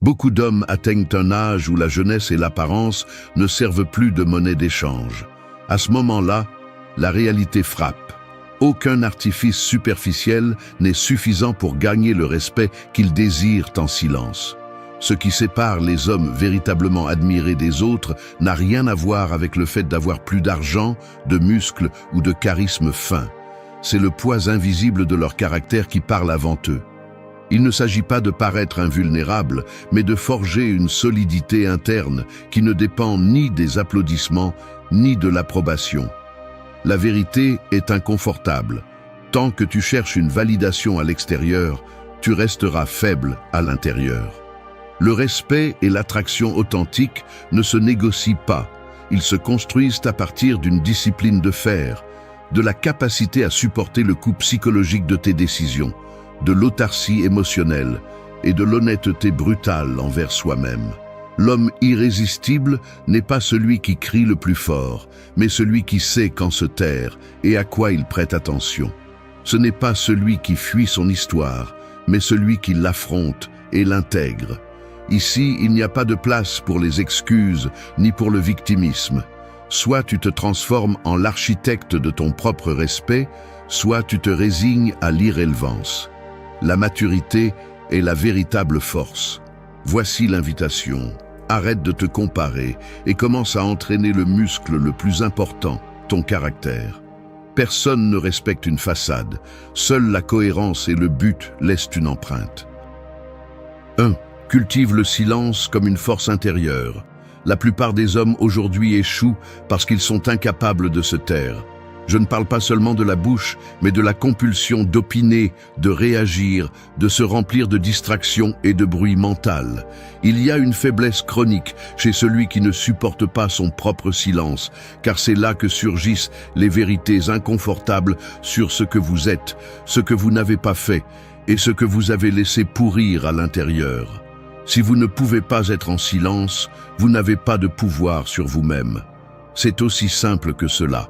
Beaucoup d'hommes atteignent un âge où la jeunesse et l'apparence ne servent plus de monnaie d'échange. À ce moment-là, la réalité frappe. Aucun artifice superficiel n'est suffisant pour gagner le respect qu'ils désirent en silence. Ce qui sépare les hommes véritablement admirés des autres n'a rien à voir avec le fait d'avoir plus d'argent, de muscles ou de charisme fin. C'est le poids invisible de leur caractère qui parle avant eux. Il ne s'agit pas de paraître invulnérable, mais de forger une solidité interne qui ne dépend ni des applaudissements, ni de l'approbation. La vérité est inconfortable. Tant que tu cherches une validation à l'extérieur, tu resteras faible à l'intérieur. Le respect et l'attraction authentique ne se négocient pas. Ils se construisent à partir d'une discipline de fer, de la capacité à supporter le coup psychologique de tes décisions, de l'autarcie émotionnelle et de l'honnêteté brutale envers soi-même. L'homme irrésistible n'est pas celui qui crie le plus fort, mais celui qui sait quand se taire et à quoi il prête attention. Ce n'est pas celui qui fuit son histoire, mais celui qui l'affronte et l'intègre. Ici, il n'y a pas de place pour les excuses ni pour le victimisme. Soit tu te transformes en l'architecte de ton propre respect, soit tu te résignes à l'irrélevance. La maturité est la véritable force. Voici l'invitation. Arrête de te comparer et commence à entraîner le muscle le plus important, ton caractère. Personne ne respecte une façade. Seule la cohérence et le but laissent une empreinte. 1. Cultive le silence comme une force intérieure. La plupart des hommes aujourd'hui échouent parce qu'ils sont incapables de se taire. Je ne parle pas seulement de la bouche, mais de la compulsion d'opiner, de réagir, de se remplir de distractions et de bruit mental. Il y a une faiblesse chronique chez celui qui ne supporte pas son propre silence, car c'est là que surgissent les vérités inconfortables sur ce que vous êtes, ce que vous n'avez pas fait et ce que vous avez laissé pourrir à l'intérieur. Si vous ne pouvez pas être en silence, vous n'avez pas de pouvoir sur vous-même. C'est aussi simple que cela.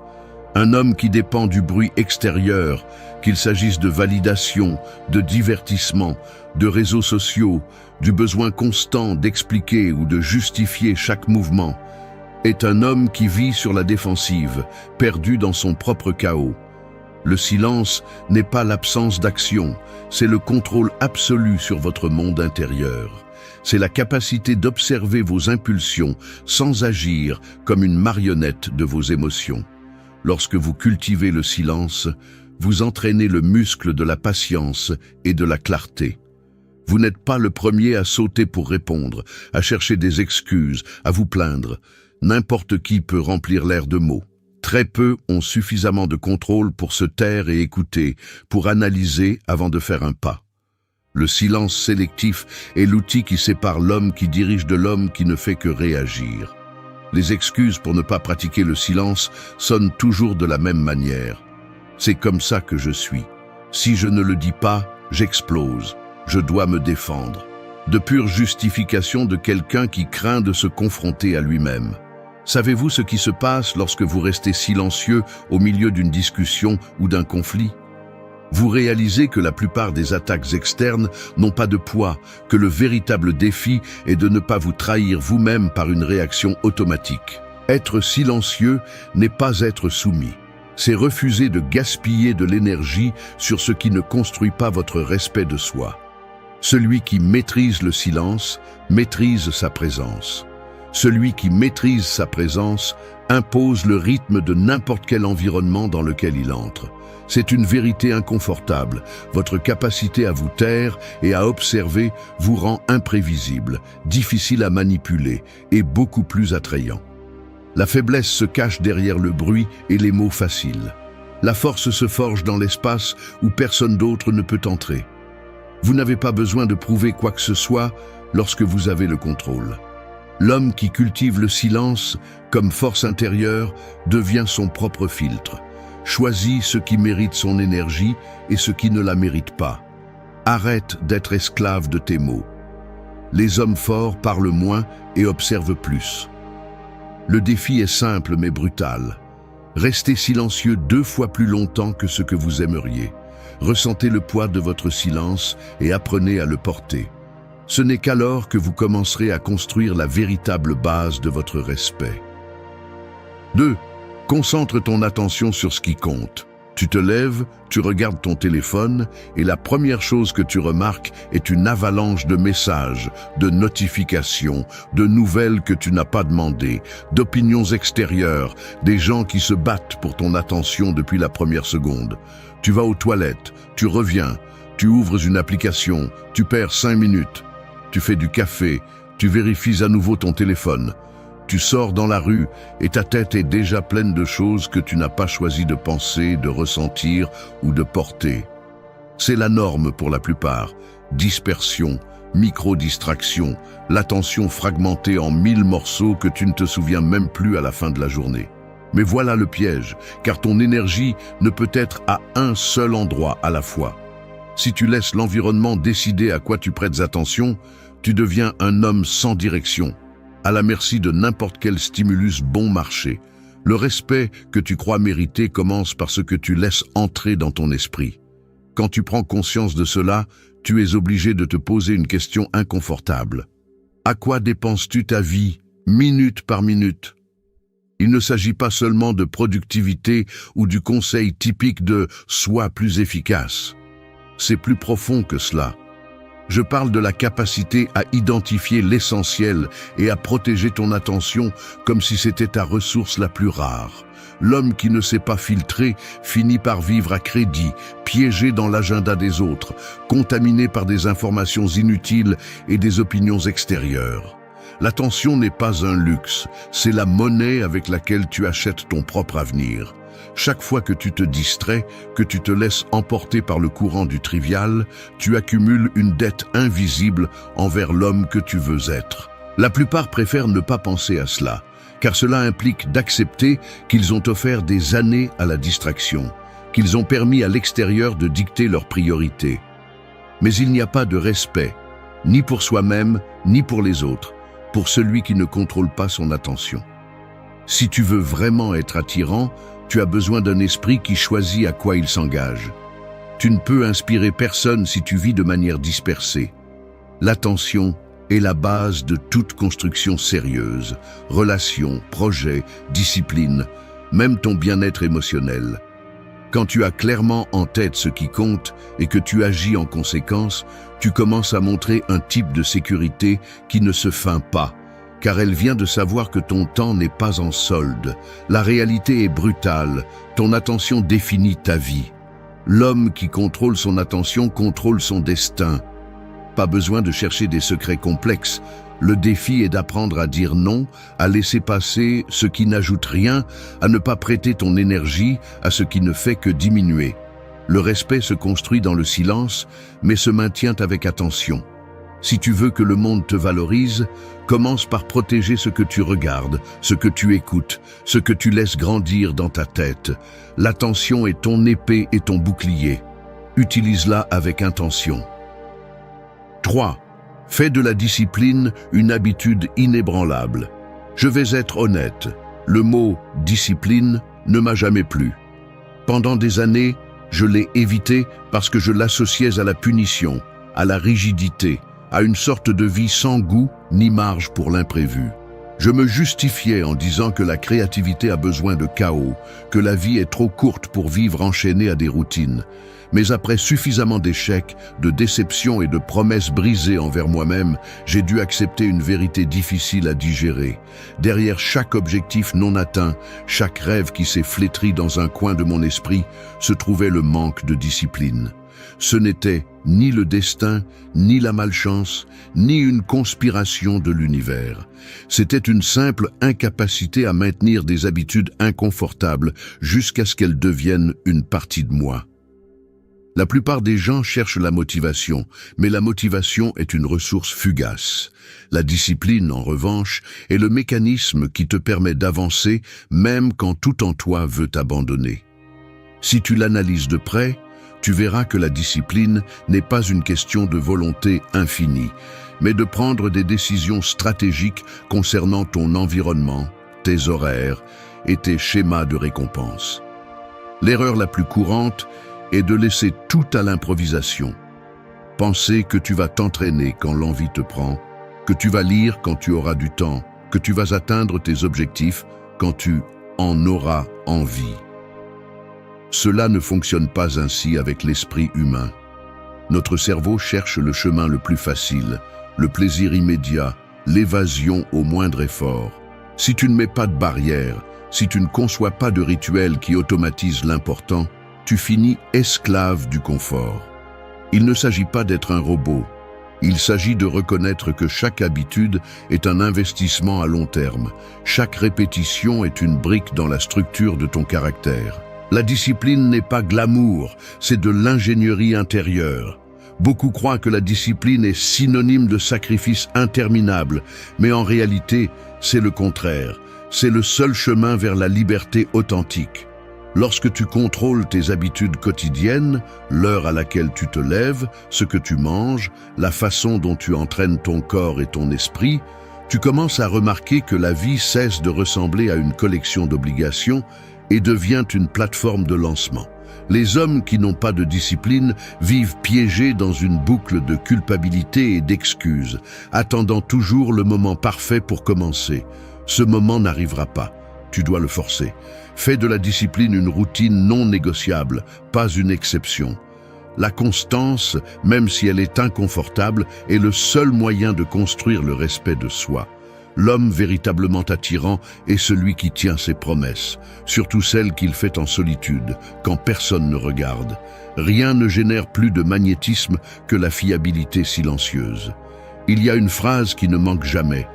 Un homme qui dépend du bruit extérieur, qu'il s'agisse de validation, de divertissement, de réseaux sociaux, du besoin constant d'expliquer ou de justifier chaque mouvement, est un homme qui vit sur la défensive, perdu dans son propre chaos. Le silence n'est pas l'absence d'action, c'est le contrôle absolu sur votre monde intérieur. C'est la capacité d'observer vos impulsions sans agir comme une marionnette de vos émotions. Lorsque vous cultivez le silence, vous entraînez le muscle de la patience et de la clarté. Vous n'êtes pas le premier à sauter pour répondre, à chercher des excuses, à vous plaindre. N'importe qui peut remplir l'air de mots. Très peu ont suffisamment de contrôle pour se taire et écouter, pour analyser avant de faire un pas. Le silence sélectif est l'outil qui sépare l'homme qui dirige de l'homme qui ne fait que réagir. Les excuses pour ne pas pratiquer le silence sonnent toujours de la même manière. C'est comme ça que je suis. Si je ne le dis pas, j'explose. Je dois me défendre. De pure justification de quelqu'un qui craint de se confronter à lui-même. Savez-vous ce qui se passe lorsque vous restez silencieux au milieu d'une discussion ou d'un conflit ? Vous réalisez que la plupart des attaques externes n'ont pas de poids, que le véritable défi est de ne pas vous trahir vous-même par une réaction automatique. Être silencieux n'est pas être soumis. C'est refuser de gaspiller de l'énergie sur ce qui ne construit pas votre respect de soi. Celui qui maîtrise le silence maîtrise sa présence. Celui qui maîtrise sa présence impose le rythme de n'importe quel environnement dans lequel il entre. C'est une vérité inconfortable. Votre capacité à vous taire et à observer vous rend imprévisible, difficile à manipuler et beaucoup plus attrayant. La faiblesse se cache derrière le bruit et les mots faciles. La force se forge dans l'espace où personne d'autre ne peut entrer. Vous n'avez pas besoin de prouver quoi que ce soit lorsque vous avez le contrôle. L'homme qui cultive le silence comme force intérieure devient son propre filtre. Choisis ce qui mérite son énergie et ce qui ne la mérite pas. Arrête d'être esclave de tes mots. Les hommes forts parlent moins et observent plus. Le défi est simple mais brutal. Restez silencieux 2 fois plus longtemps que ce que vous aimeriez. Ressentez le poids de votre silence et apprenez à le porter. Ce n'est qu'alors que vous commencerez à construire la véritable base de votre respect. 2. Concentre ton attention sur ce qui compte. Tu te lèves, tu regardes ton téléphone et la première chose que tu remarques est une avalanche de messages, de notifications, de nouvelles que tu n'as pas demandées, d'opinions extérieures, des gens qui se battent pour ton attention depuis la première seconde. Tu vas aux toilettes, tu reviens, tu ouvres une application, tu perds 5 minutes, tu fais du café, tu vérifies à nouveau ton téléphone. Tu sors dans la rue et ta tête est déjà pleine de choses que tu n'as pas choisi de penser, de ressentir ou de porter. C'est la norme pour la plupart. Dispersion, micro-distraction, l'attention fragmentée en 1000 morceaux que tu ne te souviens même plus à la fin de la journée. Mais voilà le piège, car ton énergie ne peut être à un seul endroit à la fois. Si tu laisses l'environnement décider à quoi tu prêtes attention, tu deviens un homme sans direction, à la merci de n'importe quel stimulus bon marché. Le respect que tu crois mériter commence par ce que tu laisses entrer dans ton esprit. Quand tu prends conscience de cela, tu es obligé de te poser une question inconfortable. À quoi dépenses-tu ta vie, minute par minute ? Il ne s'agit pas seulement de productivité ou du conseil typique de « sois plus efficace ». C'est plus profond que cela. Je parle de la capacité à identifier l'essentiel et à protéger ton attention comme si c'était ta ressource la plus rare. L'homme qui ne sait pas filtrer finit par vivre à crédit, piégé dans l'agenda des autres, contaminé par des informations inutiles et des opinions extérieures. L'attention n'est pas un luxe, c'est la monnaie avec laquelle tu achètes ton propre avenir. Chaque fois que tu te distrais, que tu te laisses emporter par le courant du trivial, tu accumules une dette invisible envers l'homme que tu veux être. La plupart préfèrent ne pas penser à cela, car cela implique d'accepter qu'ils ont offert des années à la distraction, qu'ils ont permis à l'extérieur de dicter leurs priorités. Mais il n'y a pas de respect, ni pour soi-même, ni pour les autres, pour celui qui ne contrôle pas son attention. Si tu veux vraiment être attirant, tu as besoin d'un esprit qui choisit à quoi il s'engage. Tu ne peux inspirer personne si tu vis de manière dispersée. L'attention est la base de toute construction sérieuse, relation, projet, discipline, même ton bien-être émotionnel. Quand tu as clairement en tête ce qui compte et que tu agis en conséquence, tu commences à montrer un type de sécurité qui ne se feint pas, car elle vient de savoir que ton temps n'est pas en solde. La réalité est brutale, ton attention définit ta vie. L'homme qui contrôle son attention contrôle son destin. Pas besoin de chercher des secrets complexes. Le défi est d'apprendre à dire non, à laisser passer ce qui n'ajoute rien, à ne pas prêter ton énergie à ce qui ne fait que diminuer. Le respect se construit dans le silence, mais se maintient avec attention. Si tu veux que le monde te valorise, commence par protéger ce que tu regardes, ce que tu écoutes, ce que tu laisses grandir dans ta tête. L'attention est ton épée et ton bouclier. Utilise-la avec intention. 3. Fais de la discipline une habitude inébranlable. Je vais être honnête, le mot « discipline » ne m'a jamais plu. Pendant des années, je l'ai évité parce que je l'associais à la punition, à la rigidité, à une sorte de vie sans goût ni marge pour l'imprévu. Je me justifiais en disant que la créativité a besoin de chaos, que la vie est trop courte pour vivre enchaînée à des routines. Mais après suffisamment d'échecs, de déceptions et de promesses brisées envers moi-même, j'ai dû accepter une vérité difficile à digérer. Derrière chaque objectif non atteint, chaque rêve qui s'est flétri dans un coin de mon esprit, se trouvait le manque de discipline. Ce n'était ni le destin, ni la malchance, ni une conspiration de l'univers. C'était une simple incapacité à maintenir des habitudes inconfortables jusqu'à ce qu'elles deviennent une partie de moi. La plupart des gens cherchent la motivation, mais la motivation est une ressource fugace. La discipline, en revanche, est le mécanisme qui te permet d'avancer même quand tout en toi veut t'abandonner. Si tu l'analyses de près, tu verras que la discipline n'est pas une question de volonté infinie, mais de prendre des décisions stratégiques concernant ton environnement, tes horaires et tes schémas de récompense. L'erreur la plus courante est de laisser tout à l'improvisation. Penser que tu vas t'entraîner quand l'envie te prend, que tu vas lire quand tu auras du temps, que tu vas atteindre tes objectifs quand tu en auras envie. Cela ne fonctionne pas ainsi avec l'esprit humain. Notre cerveau cherche le chemin le plus facile, le plaisir immédiat, l'évasion au moindre effort. Si tu ne mets pas de barrière, si tu ne conçois pas de rituel qui automatise l'important, tu finis esclave du confort. Il ne s'agit pas d'être un robot. Il s'agit de reconnaître que chaque habitude est un investissement à long terme. Chaque répétition est une brique dans la structure de ton caractère. La discipline n'est pas glamour, c'est de l'ingénierie intérieure. Beaucoup croient que la discipline est synonyme de sacrifice interminable, mais en réalité, c'est le contraire. C'est le seul chemin vers la liberté authentique. Lorsque tu contrôles tes habitudes quotidiennes, l'heure à laquelle tu te lèves, ce que tu manges, la façon dont tu entraînes ton corps et ton esprit, tu commences à remarquer que la vie cesse de ressembler à une collection d'obligations et devient une plateforme de lancement. Les hommes qui n'ont pas de discipline vivent piégés dans une boucle de culpabilité et d'excuses, attendant toujours le moment parfait pour commencer. Ce moment n'arrivera pas. Tu dois le forcer. Fais de la discipline une routine non négociable, pas une exception. La constance, même si elle est inconfortable, est le seul moyen de construire le respect de soi. L'homme véritablement attirant est celui qui tient ses promesses, surtout celles qu'il fait en solitude, quand personne ne regarde. Rien ne génère plus de magnétisme que la fiabilité silencieuse. Il y a une phrase qui ne manque jamais.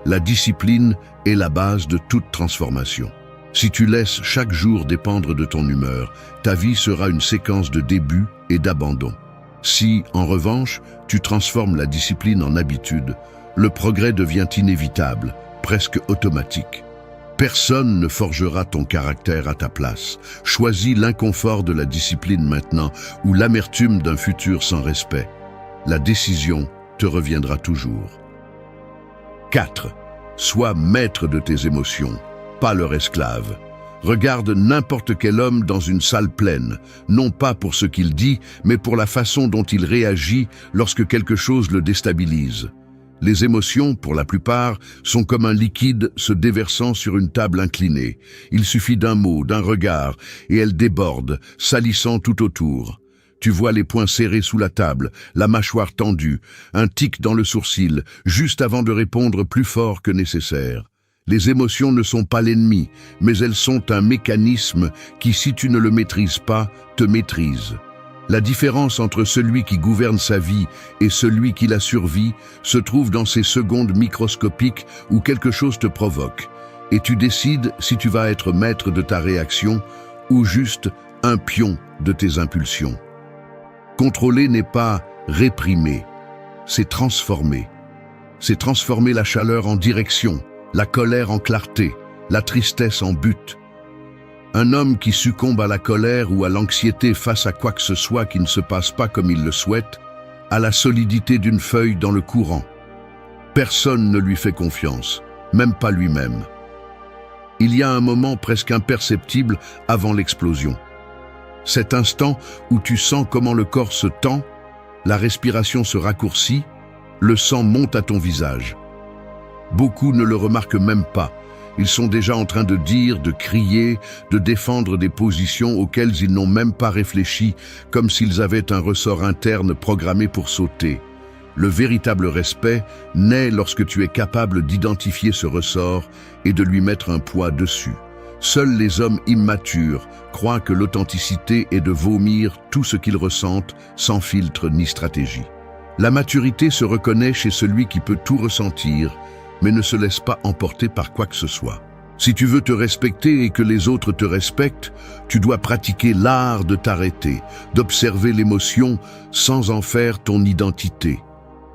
La discipline est la base de toute transformation. Si tu laisses chaque jour dépendre de ton humeur, ta vie sera une séquence de débuts et d'abandon. Si, en revanche, tu transformes la discipline en habitude, le progrès devient inévitable, presque automatique. Personne ne forgera ton caractère à ta place. Choisis l'inconfort de la discipline maintenant ou l'amertume d'un futur sans respect. La décision te reviendra toujours. 4. Sois maître de tes émotions, pas leur esclave. Regarde n'importe quel homme dans une salle pleine, non pas pour ce qu'il dit, mais pour la façon dont il réagit lorsque quelque chose le déstabilise. Les émotions, pour la plupart, sont comme un liquide se déversant sur une table inclinée. Il suffit d'un mot, d'un regard, et elles débordent, salissant tout autour. Tu vois les poings serrés sous la table, la mâchoire tendue, un tic dans le sourcil, juste avant de répondre plus fort que nécessaire. Les émotions ne sont pas l'ennemi, mais elles sont un mécanisme qui, si tu ne le maîtrises pas, te maîtrise. La différence entre celui qui gouverne sa vie et celui qui la survit se trouve dans ces secondes microscopiques où quelque chose te provoque, et tu décides si tu vas être maître de ta réaction ou juste un pion de tes impulsions. Contrôler n'est pas réprimer, c'est transformer. C'est transformer la chaleur en direction, la colère en clarté, la tristesse en but. Un homme qui succombe à la colère ou à l'anxiété face à quoi que ce soit qui ne se passe pas comme il le souhaite, a la solidité d'une feuille dans le courant. Personne ne lui fait confiance, même pas lui-même. Il y a un moment presque imperceptible avant l'explosion. Cet instant où tu sens comment le corps se tend, la respiration se raccourcit, le sang monte à ton visage. Beaucoup ne le remarquent même pas. Ils sont déjà en train de dire, de crier, de défendre des positions auxquelles ils n'ont même pas réfléchi, comme s'ils avaient un ressort interne programmé pour sauter. Le véritable respect naît lorsque tu es capable d'identifier ce ressort et de lui mettre un poids dessus. Seuls les hommes immatures croient que l'authenticité est de vomir tout ce qu'ils ressentent sans filtre ni stratégie. La maturité se reconnaît chez celui qui peut tout ressentir, mais ne se laisse pas emporter par quoi que ce soit. Si tu veux te respecter et que les autres te respectent, tu dois pratiquer l'art de t'arrêter, d'observer l'émotion sans en faire ton identité.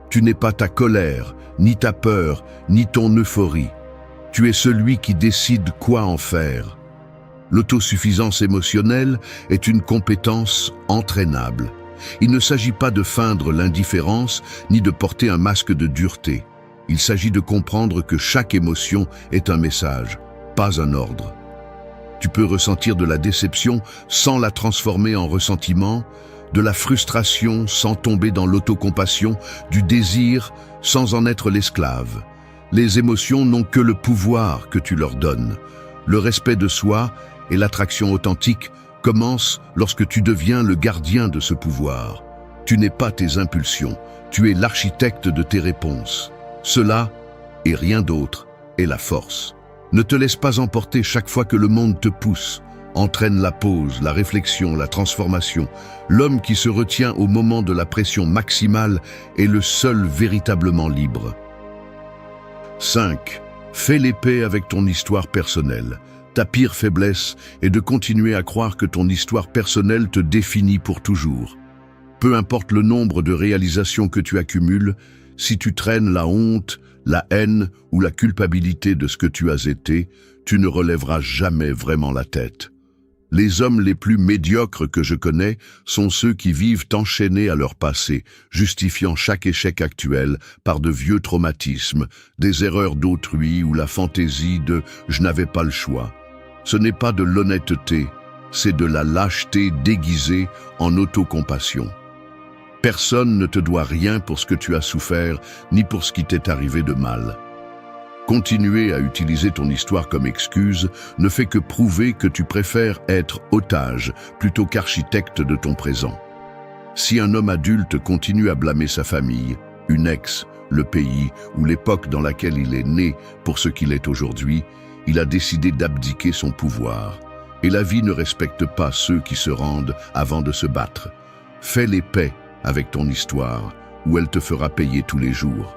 Tu n'es pas ta colère, ni ta peur, ni ton euphorie. Tu es celui qui décide quoi en faire. L'autosuffisance émotionnelle est une compétence entraînable. Il ne s'agit pas de feindre l'indifférence, ni de porter un masque de dureté. Il s'agit de comprendre que chaque émotion est un message, pas un ordre. Tu peux ressentir de la déception sans la transformer en ressentiment, de la frustration sans tomber dans l'autocompassion, du désir sans en être l'esclave. Les émotions n'ont que le pouvoir que tu leur donnes. Le respect de soi et l'attraction authentique commencent lorsque tu deviens le gardien de ce pouvoir. Tu n'es pas tes impulsions, tu es l'architecte de tes réponses. Cela, et rien d'autre, est la force. Ne te laisse pas emporter chaque fois que le monde te pousse. Entraîne la pause, la réflexion, la transformation. L'homme qui se retient au moment de la pression maximale est le seul véritablement libre. 5. Fais les paix avec ton histoire personnelle. Ta pire faiblesse est de continuer à croire que ton histoire personnelle te définit pour toujours. Peu importe le nombre de réalisations que tu accumules, si tu traînes la honte, la haine ou la culpabilité de ce que tu as été, tu ne relèveras jamais vraiment la tête. Les hommes les plus médiocres que je connais sont ceux qui vivent enchaînés à leur passé, justifiant chaque échec actuel par de vieux traumatismes, des erreurs d'autrui ou la fantaisie de « je n'avais pas le choix ». Ce n'est pas de l'honnêteté, c'est de la lâcheté déguisée en autocompassion. Personne ne te doit rien pour ce que tu as souffert, ni pour ce qui t'est arrivé de mal. Continuer à utiliser ton histoire comme excuse ne fait que prouver que tu préfères être otage plutôt qu'architecte de ton présent. Si un homme adulte continue à blâmer sa famille, une ex, le pays ou l'époque dans laquelle il est né pour ce qu'il est aujourd'hui, il a décidé d'abdiquer son pouvoir. Et la vie ne respecte pas ceux qui se rendent avant de se battre. Fais les paix avec ton histoire, ou elle te fera payer tous les jours.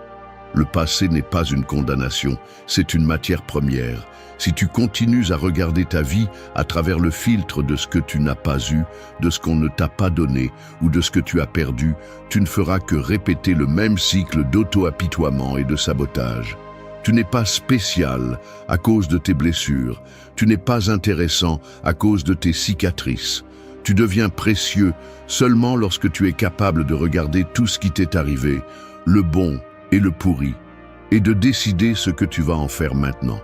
Le passé n'est pas une condamnation, c'est une matière première. Si tu continues à regarder ta vie à travers le filtre de ce que tu n'as pas eu, de ce qu'on ne t'a pas donné ou de ce que tu as perdu, tu ne feras que répéter le même cycle d'auto-apitoiement et de sabotage. Tu n'es pas spécial à cause de tes blessures, tu n'es pas intéressant à cause de tes cicatrices. Tu deviens précieux seulement lorsque tu es capable de regarder tout ce qui t'est arrivé, le bon et le pourri, et de décider ce que tu vas en faire maintenant.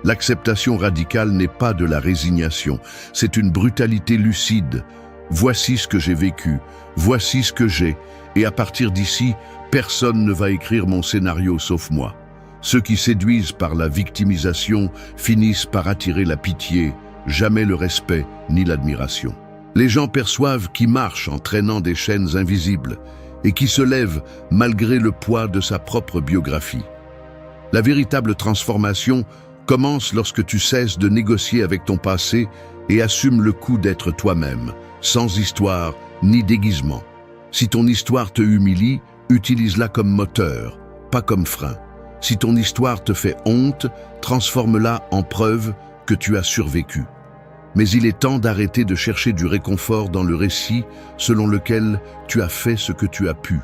L'acceptation radicale n'est pas de la résignation, c'est une brutalité lucide. Voici ce que j'ai vécu, voici ce que j'ai, et à partir d'ici, personne ne va écrire mon scénario sauf moi. Ceux qui séduisent par la victimisation finissent par attirer la pitié, jamais le respect ni l'admiration. Les gens perçoivent qui marche en traînant des chaînes invisibles et qui se lève malgré le poids de sa propre biographie. La véritable transformation commence lorsque tu cesses de négocier avec ton passé et assumes le coût d'être toi-même, sans histoire ni déguisement. Si ton histoire te humilie, utilise-la comme moteur, pas comme frein. Si ton histoire te fait honte, transforme-la en preuve que tu as survécu. Mais il est temps d'arrêter de chercher du réconfort dans le récit selon lequel tu as fait ce que tu as pu.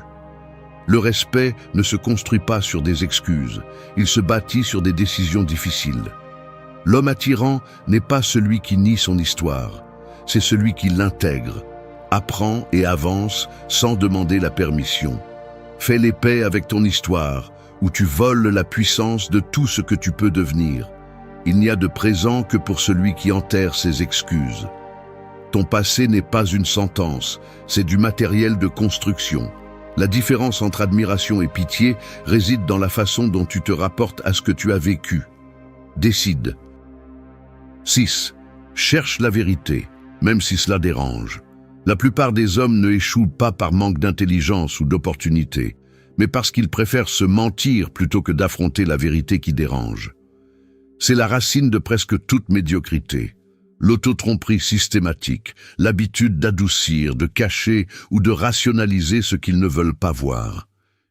Le respect ne se construit pas sur des excuses, il se bâtit sur des décisions difficiles. L'homme attirant n'est pas celui qui nie son histoire, c'est celui qui l'intègre, apprend et avance sans demander la permission. Fais les paix avec ton histoire, où tu voles la puissance de tout ce que tu peux devenir. Il n'y a de présent que pour celui qui enterre ses excuses. Ton passé n'est pas une sentence, c'est du matériel de construction. La différence entre admiration et pitié réside dans la façon dont tu te rapportes à ce que tu as vécu. Décide. 6. Cherche la vérité, même si cela dérange. La plupart des hommes ne échouent pas par manque d'intelligence ou d'opportunité, mais parce qu'ils préfèrent se mentir plutôt que d'affronter la vérité qui dérange. C'est la racine de presque toute médiocrité. L'auto-tromperie systématique, l'habitude d'adoucir, de cacher ou de rationaliser ce qu'ils ne veulent pas voir.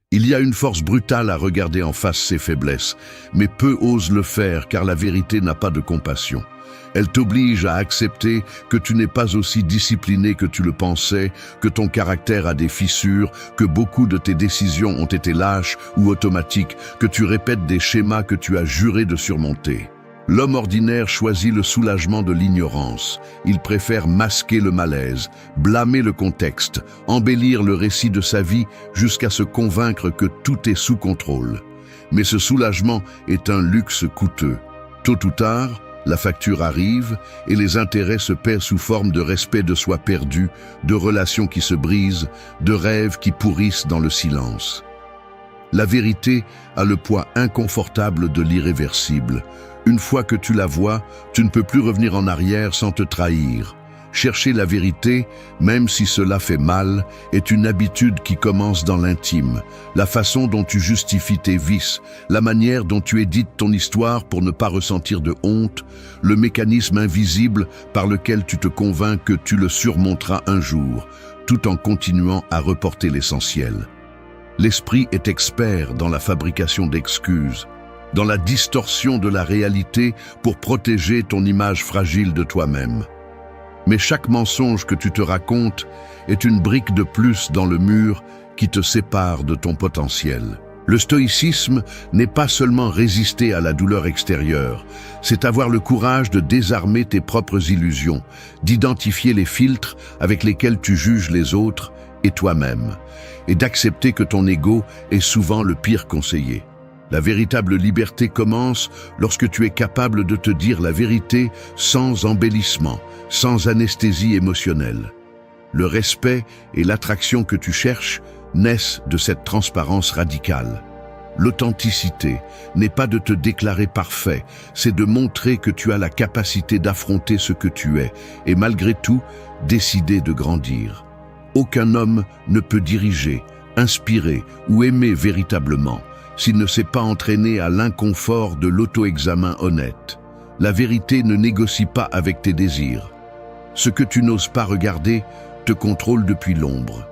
Il y a une force brutale à regarder en face ses faiblesses, mais peu osent le faire car la vérité n'a pas de compassion. Elle t'oblige à accepter que tu n'es pas aussi discipliné que tu le pensais, que ton caractère a des fissures, que beaucoup de tes décisions ont été lâches ou automatiques, que tu répètes des schémas que tu as juré de surmonter. L'homme ordinaire choisit le soulagement de l'ignorance. Il préfère masquer le malaise, blâmer le contexte, embellir le récit de sa vie jusqu'à se convaincre que tout est sous contrôle. Mais ce soulagement est un luxe coûteux. Tôt ou tard, la facture arrive et les intérêts se paient sous forme de respect de soi perdu, de relations qui se brisent, de rêves qui pourrissent dans le silence. La vérité a le poids inconfortable de l'irréversible. Une fois que tu la vois, tu ne peux plus revenir en arrière sans te trahir. Chercher la vérité, même si cela fait mal, est une habitude qui commence dans l'intime. La façon dont tu justifies tes vices, la manière dont tu édites ton histoire pour ne pas ressentir de honte, le mécanisme invisible par lequel tu te convaincs que tu le surmonteras un jour, tout en continuant à reporter l'essentiel. L'esprit est expert dans la fabrication d'excuses, dans la distorsion de la réalité pour protéger ton image fragile de toi-même. Mais chaque mensonge que tu te racontes est une brique de plus dans le mur qui te sépare de ton potentiel. Le stoïcisme n'est pas seulement résister à la douleur extérieure, c'est avoir le courage de désarmer tes propres illusions, d'identifier les filtres avec lesquels tu juges les autres et toi-même, et d'accepter que ton ego est souvent le pire conseiller. La véritable liberté commence lorsque tu es capable de te dire la vérité sans embellissement, sans anesthésie émotionnelle. Le respect et l'attraction que tu cherches naissent de cette transparence radicale. L'authenticité n'est pas de te déclarer parfait, c'est de montrer que tu as la capacité d'affronter ce que tu es et malgré tout, décider de grandir. Aucun homme ne peut diriger, inspirer ou aimer véritablement s'il ne s'est pas entraîné à l'inconfort de l'auto-examen honnête. La vérité ne négocie pas avec tes désirs. Ce que tu n'oses pas regarder te contrôle depuis l'ombre.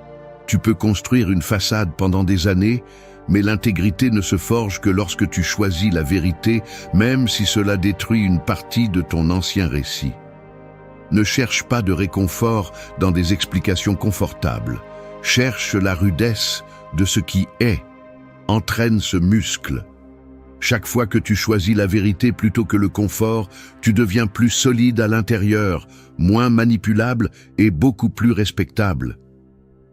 Tu peux construire une façade pendant des années, mais l'intégrité ne se forge que lorsque tu choisis la vérité, même si cela détruit une partie de ton ancien récit. Ne cherche pas de réconfort dans des explications confortables. Cherche la rudesse de ce qui est. Entraîne ce muscle. Chaque fois que tu choisis la vérité plutôt que le confort, tu deviens plus solide à l'intérieur, moins manipulable et beaucoup plus respectable.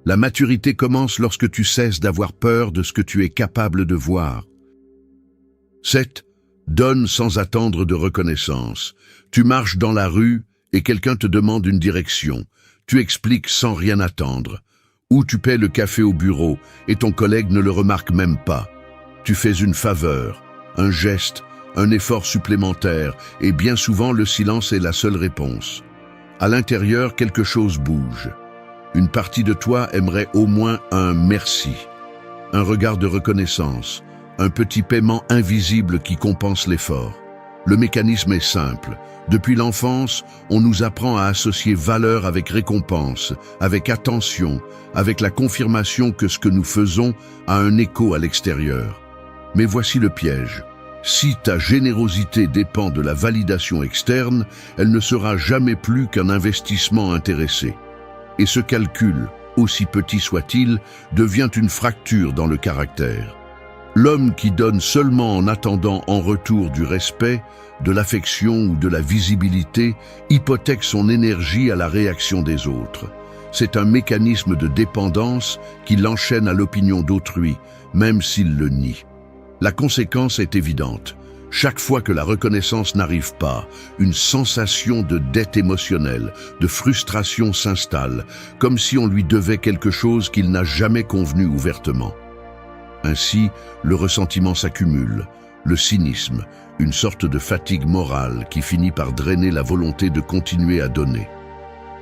La maturité commence lorsque tu cesses d'avoir peur de ce que tu es capable de voir. 7. Donne sans attendre de reconnaissance. Tu marches dans la rue et quelqu'un te demande une direction. Tu expliques sans rien attendre. Ou tu paies le café au bureau et ton collègue ne le remarque même pas. Tu fais une faveur, un geste, un effort supplémentaire et bien souvent le silence est la seule réponse. À l'intérieur, quelque chose bouge. Une partie de toi aimerait au moins un merci, un regard de reconnaissance, un petit paiement invisible qui compense l'effort. Le mécanisme est simple. Depuis l'enfance, on nous apprend à associer valeur avec récompense, avec attention, avec la confirmation que ce que nous faisons a un écho à l'extérieur. Mais voici le piège. Si ta générosité dépend de la validation externe, elle ne sera jamais plus qu'un investissement intéressé. Et ce calcul, aussi petit soit-il, devient une fracture dans le caractère. L'homme qui donne seulement en attendant en retour du respect, de l'affection ou de la visibilité, hypothèque son énergie à la réaction des autres. C'est un mécanisme de dépendance qui l'enchaîne à l'opinion d'autrui, même s'il le nie. La conséquence est évidente. Chaque fois que la reconnaissance n'arrive pas, une sensation de dette émotionnelle, de frustration s'installe, comme si on lui devait quelque chose qu'il n'a jamais convenu ouvertement. Ainsi, le ressentiment s'accumule, le cynisme, une sorte de fatigue morale qui finit par drainer la volonté de continuer à donner.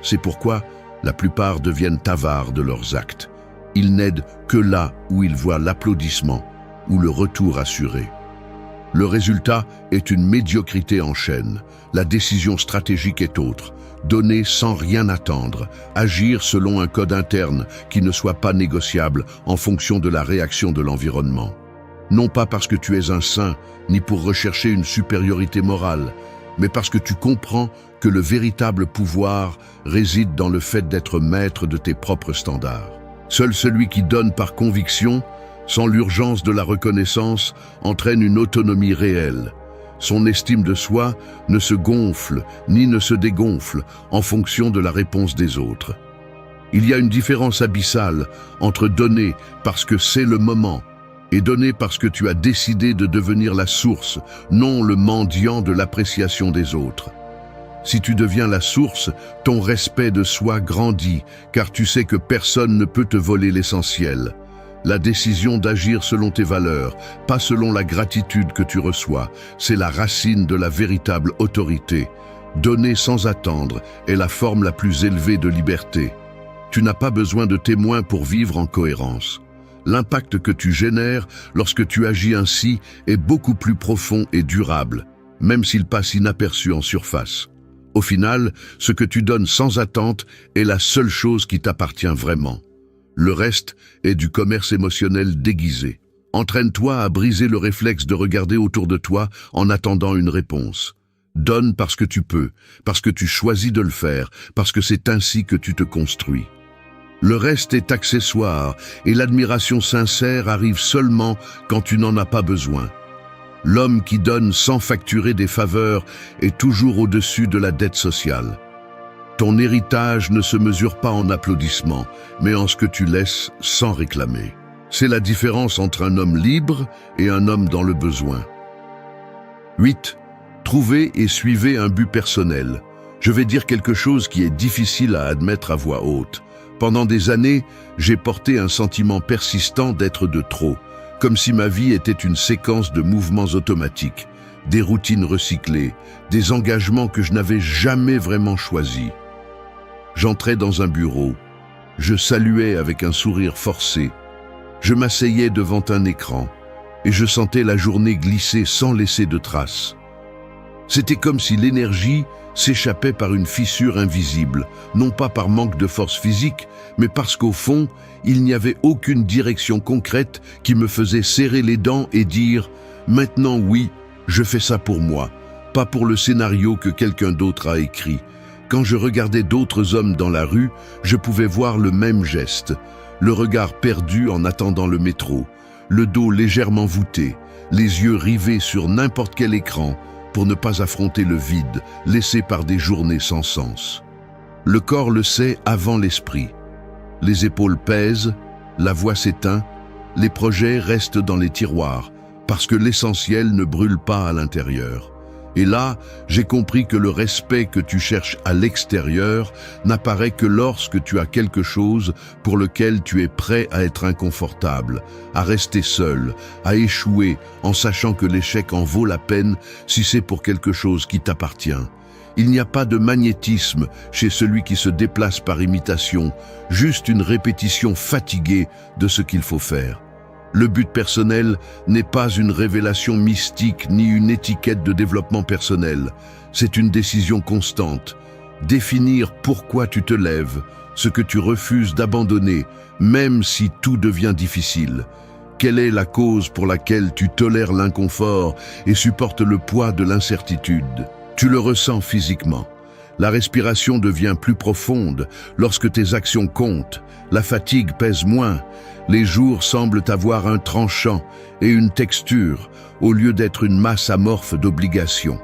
C'est pourquoi la plupart deviennent avares de leurs actes. Ils n'aident que là où ils voient l'applaudissement ou le retour assuré. Le résultat est une médiocrité en chaîne. La décision stratégique est autre. Donner sans rien attendre, agir selon un code interne qui ne soit pas négociable en fonction de la réaction de l'environnement. Non pas parce que tu es un saint, ni pour rechercher une supériorité morale, mais parce que tu comprends que le véritable pouvoir réside dans le fait d'être maître de tes propres standards. Seul celui qui donne par conviction, sans l'urgence de la reconnaissance, entraîne une autonomie réelle. Son estime de soi ne se gonfle ni ne se dégonfle en fonction de la réponse des autres. Il y a une différence abyssale entre donner parce que c'est le moment Et donner parce que tu as décidé de devenir la source, non le mendiant de l'appréciation des autres. Si tu deviens la source, ton respect de soi grandit, car tu sais que personne ne peut te voler l'essentiel. La décision d'agir selon tes valeurs, pas selon la gratitude que tu reçois, c'est la racine de la véritable autorité. Donner sans attendre est la forme la plus élevée de liberté. Tu n'as pas besoin de témoins pour vivre en cohérence. L'impact que tu génères lorsque tu agis ainsi est beaucoup plus profond et durable, même s'il passe inaperçu en surface. Au final, ce que tu donnes sans attente est la seule chose qui t'appartient vraiment. Le reste est du commerce émotionnel déguisé. Entraîne-toi à briser le réflexe de regarder autour de toi en attendant une réponse. Donne parce que tu peux, parce que tu choisis de le faire, parce que c'est ainsi que tu te construis. Le reste est accessoire et l'admiration sincère arrive seulement quand tu n'en as pas besoin. L'homme qui donne sans facturer des faveurs est toujours au-dessus de la dette sociale. Ton héritage ne se mesure pas en applaudissements, mais en ce que tu laisses sans réclamer. C'est la différence entre un homme libre et un homme dans le besoin. 8. Trouvez et suivez un but personnel. Je vais dire quelque chose qui est difficile à admettre à voix haute. Pendant des années, j'ai porté un sentiment persistant d'être de trop, comme si ma vie était une séquence de mouvements automatiques, des routines recyclées, des engagements que je n'avais jamais vraiment choisis. J'entrais dans un bureau, je saluais avec un sourire forcé, je m'asseyais devant un écran et je sentais la journée glisser sans laisser de traces. C'était comme si l'énergie s'échappait par une fissure invisible, non pas par manque de force physique, mais parce qu'au fond, il n'y avait aucune direction concrète qui me faisait serrer les dents et dire « Maintenant oui, je fais ça pour moi, pas pour le scénario que quelqu'un d'autre a écrit ». Quand je regardais d'autres hommes dans la rue, je pouvais voir le même geste, le regard perdu en attendant le métro, le dos légèrement voûté, les yeux rivés sur n'importe quel écran pour ne pas affronter le vide laissé par des journées sans sens. Le corps le sait avant l'esprit. Les épaules pèsent, la voix s'éteint, les projets restent dans les tiroirs parce que l'essentiel ne brûle pas à l'intérieur. Et là, j'ai compris que le respect que tu cherches à l'extérieur n'apparaît que lorsque tu as quelque chose pour lequel tu es prêt à être inconfortable, à rester seul, à échouer en sachant que l'échec en vaut la peine si c'est pour quelque chose qui t'appartient. Il n'y a pas de magnétisme chez celui qui se déplace par imitation, juste une répétition fatiguée de ce qu'il faut faire. Le but personnel n'est pas une révélation mystique ni une étiquette de développement personnel. C'est une décision constante. Définir pourquoi tu te lèves, ce que tu refuses d'abandonner, même si tout devient difficile. Quelle est la cause pour laquelle tu tolères l'inconfort et supportes le poids de l'incertitude? Tu le ressens physiquement. La respiration devient plus profonde lorsque tes actions comptent. La fatigue pèse moins. Les jours semblent avoir un tranchant et une texture au lieu d'être une masse amorphe d'obligations.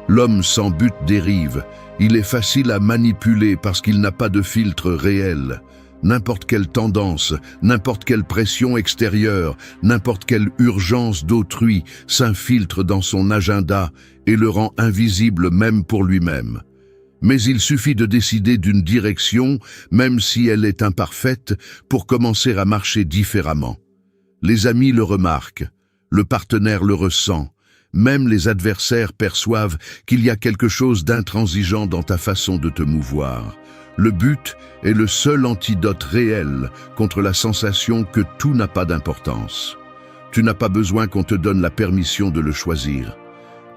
L'homme sans but dérive. Il est facile à manipuler parce qu'il n'a pas de filtre réel. N'importe quelle tendance, n'importe quelle pression extérieure, n'importe quelle urgence d'autrui s'infiltre dans son agenda et le rend invisible même pour lui-même. Mais il suffit de décider d'une direction, même si elle est imparfaite, pour commencer à marcher différemment. Les amis le remarquent, le partenaire le ressent, même les adversaires perçoivent qu'il y a quelque chose d'intransigeant dans ta façon de te mouvoir. Le but est le seul antidote réel contre la sensation que tout n'a pas d'importance. Tu n'as pas besoin qu'on te donne la permission de le choisir.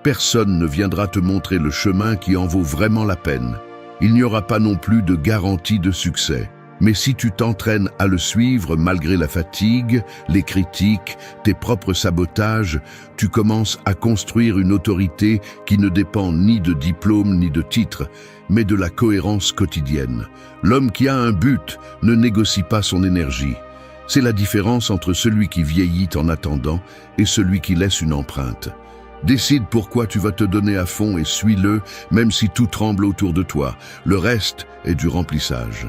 Personne ne viendra te montrer le chemin qui en vaut vraiment la peine. Il n'y aura pas non plus de garantie de succès. Mais si tu t'entraînes à le suivre malgré la fatigue, les critiques, tes propres sabotages, tu commences à construire une autorité qui ne dépend ni de diplôme ni de titre, mais de la cohérence quotidienne. L'homme qui a un but ne négocie pas son énergie. C'est la différence entre celui qui vieillit en attendant et celui qui laisse une empreinte. Décide pourquoi tu vas te donner à fond et suis-le, même si tout tremble autour de toi. Le reste est du remplissage.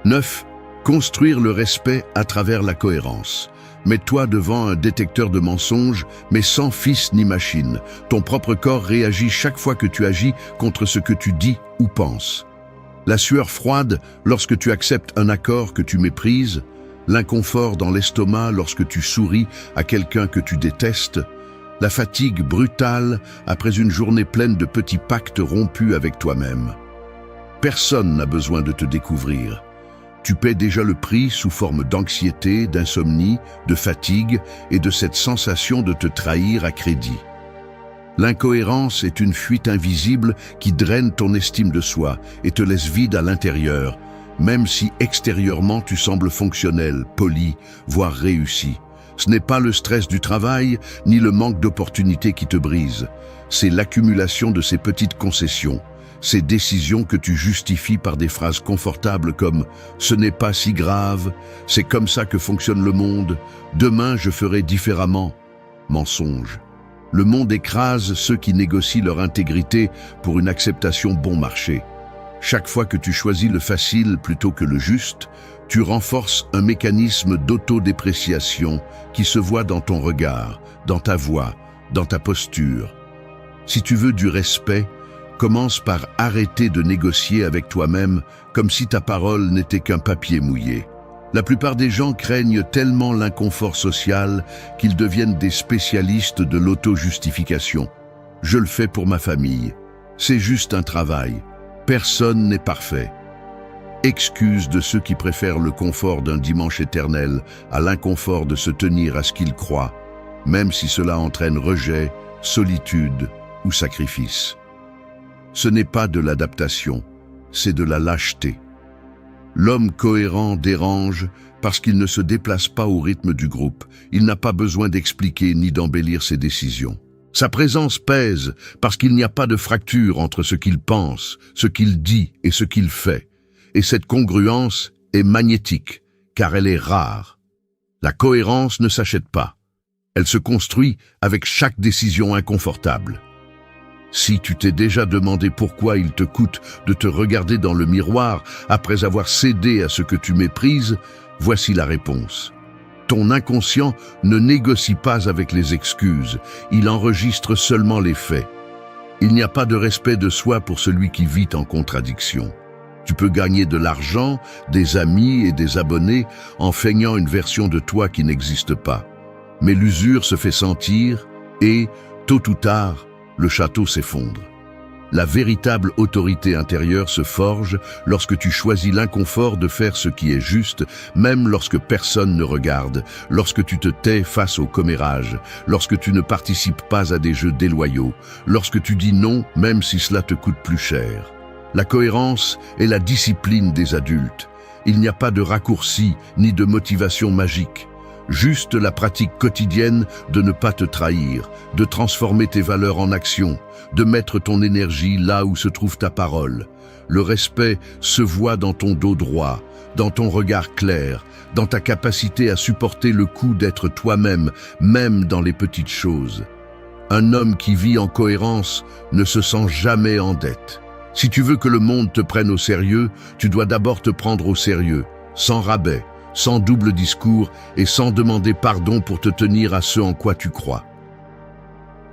9. Construire le respect à travers la cohérence. Mets-toi devant un détecteur de mensonges, mais sans fils ni machine. Ton propre corps réagit chaque fois que tu agis contre ce que tu dis ou penses. La sueur froide lorsque tu acceptes un accord que tu méprises, l'inconfort dans l'estomac lorsque tu souris à quelqu'un que tu détestes, la fatigue brutale après une journée pleine de petits pactes rompus avec toi-même. Personne n'a besoin de te découvrir. Tu paies déjà le prix sous forme d'anxiété, d'insomnie, de fatigue et de cette sensation de te trahir à crédit. L'incohérence est une fuite invisible qui draine ton estime de soi et te laisse vide à l'intérieur, même si extérieurement tu sembles fonctionnel, poli, voire réussi. Ce n'est pas le stress du travail, ni le manque d'opportunités qui te brise. C'est l'accumulation de ces petites concessions, ces décisions que tu justifies par des phrases confortables comme « ce n'est pas si grave »,« c'est comme ça que fonctionne le monde »,« demain je ferai différemment ». Mensonge. Le monde écrase ceux qui négocient leur intégrité pour une acceptation bon marché. Chaque fois que tu choisis le facile plutôt que le juste, tu renforces un mécanisme d'autodépréciation qui se voit dans ton regard, dans ta voix, dans ta posture. Si tu veux du respect, commence par arrêter de négocier avec toi-même comme si ta parole n'était qu'un papier mouillé. La plupart des gens craignent tellement l'inconfort social qu'ils deviennent des spécialistes de l'auto-justification. Je le fais pour ma famille. C'est juste un travail. Personne n'est parfait. Excuse de ceux qui préfèrent le confort d'un dimanche éternel à l'inconfort de se tenir à ce qu'ils croient, même si cela entraîne rejet, solitude ou sacrifice. Ce n'est pas de l'adaptation, c'est de la lâcheté. L'homme cohérent dérange parce qu'il ne se déplace pas au rythme du groupe. Il n'a pas besoin d'expliquer ni d'embellir ses décisions. Sa présence pèse parce qu'il n'y a pas de fracture entre ce qu'il pense, ce qu'il dit et ce qu'il fait. Et cette congruence est magnétique, car elle est rare. La cohérence ne s'achète pas. Elle se construit avec chaque décision inconfortable. Si tu t'es déjà demandé pourquoi il te coûte de te regarder dans le miroir après avoir cédé à ce que tu méprises, voici la réponse. Ton inconscient ne négocie pas avec les excuses, il enregistre seulement les faits. Il n'y a pas de respect de soi pour celui qui vit en contradiction. Tu peux gagner de l'argent, des amis et des abonnés en feignant une version de toi qui n'existe pas. Mais l'usure se fait sentir et, tôt ou tard, le château s'effondre. La véritable autorité intérieure se forge lorsque tu choisis l'inconfort de faire ce qui est juste, même lorsque personne ne regarde, lorsque tu te tais face au commérage, lorsque tu ne participes pas à des jeux déloyaux, lorsque tu dis non même si cela te coûte plus cher. La cohérence est la discipline des adultes. Il n'y a pas de raccourci ni de motivation magique. Juste la pratique quotidienne de ne pas te trahir, de transformer tes valeurs en action, de mettre ton énergie là où se trouve ta parole. Le respect se voit dans ton dos droit, dans ton regard clair, dans ta capacité à supporter le coup d'être toi-même, même dans les petites choses. Un homme qui vit en cohérence ne se sent jamais en dette. Si tu veux que le monde te prenne au sérieux, tu dois d'abord te prendre au sérieux, sans rabais, sans double discours et sans demander pardon pour te tenir à ce en quoi tu crois.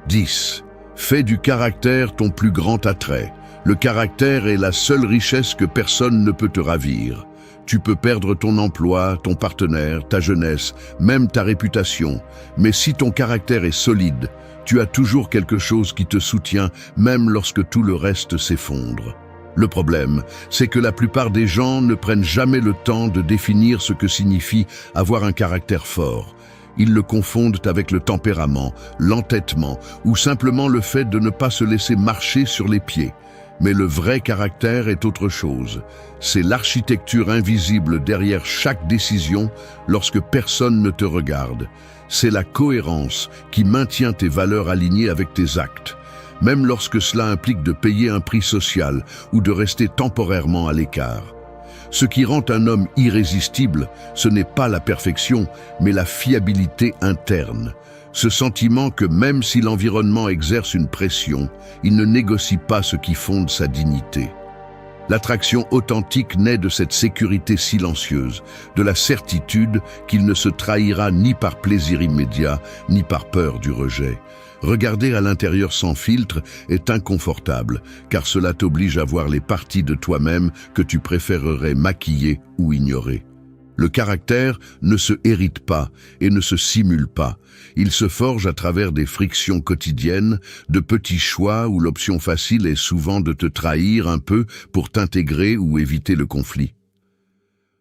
10. Fais du caractère ton plus grand attrait. Le caractère est la seule richesse que personne ne peut te ravir. Tu peux perdre ton emploi, ton partenaire, ta jeunesse, même ta réputation. Mais si ton caractère est solide, tu as toujours quelque chose qui te soutient, même lorsque tout le reste s'effondre. Le problème, c'est que la plupart des gens ne prennent jamais le temps de définir ce que signifie avoir un caractère fort. Ils le confondent avec le tempérament, l'entêtement ou simplement le fait de ne pas se laisser marcher sur les pieds. Mais le vrai caractère est autre chose. C'est l'architecture invisible derrière chaque décision lorsque personne ne te regarde. C'est la cohérence qui maintient tes valeurs alignées avec tes actes, même lorsque cela implique de payer un prix social ou de rester temporairement à l'écart. Ce qui rend un homme irrésistible, ce n'est pas la perfection, mais la fiabilité interne. Ce sentiment que même si l'environnement exerce une pression, il ne négocie pas ce qui fonde sa dignité. L'attraction authentique naît de cette sécurité silencieuse, de la certitude qu'il ne se trahira ni par plaisir immédiat, ni par peur du rejet. Regarder à l'intérieur sans filtre est inconfortable, car cela t'oblige à voir les parties de toi-même que tu préférerais maquiller ou ignorer. Le caractère ne se hérite pas et ne se simule pas. Il se forge à travers des frictions quotidiennes, de petits choix où l'option facile est souvent de te trahir un peu pour t'intégrer ou éviter le conflit.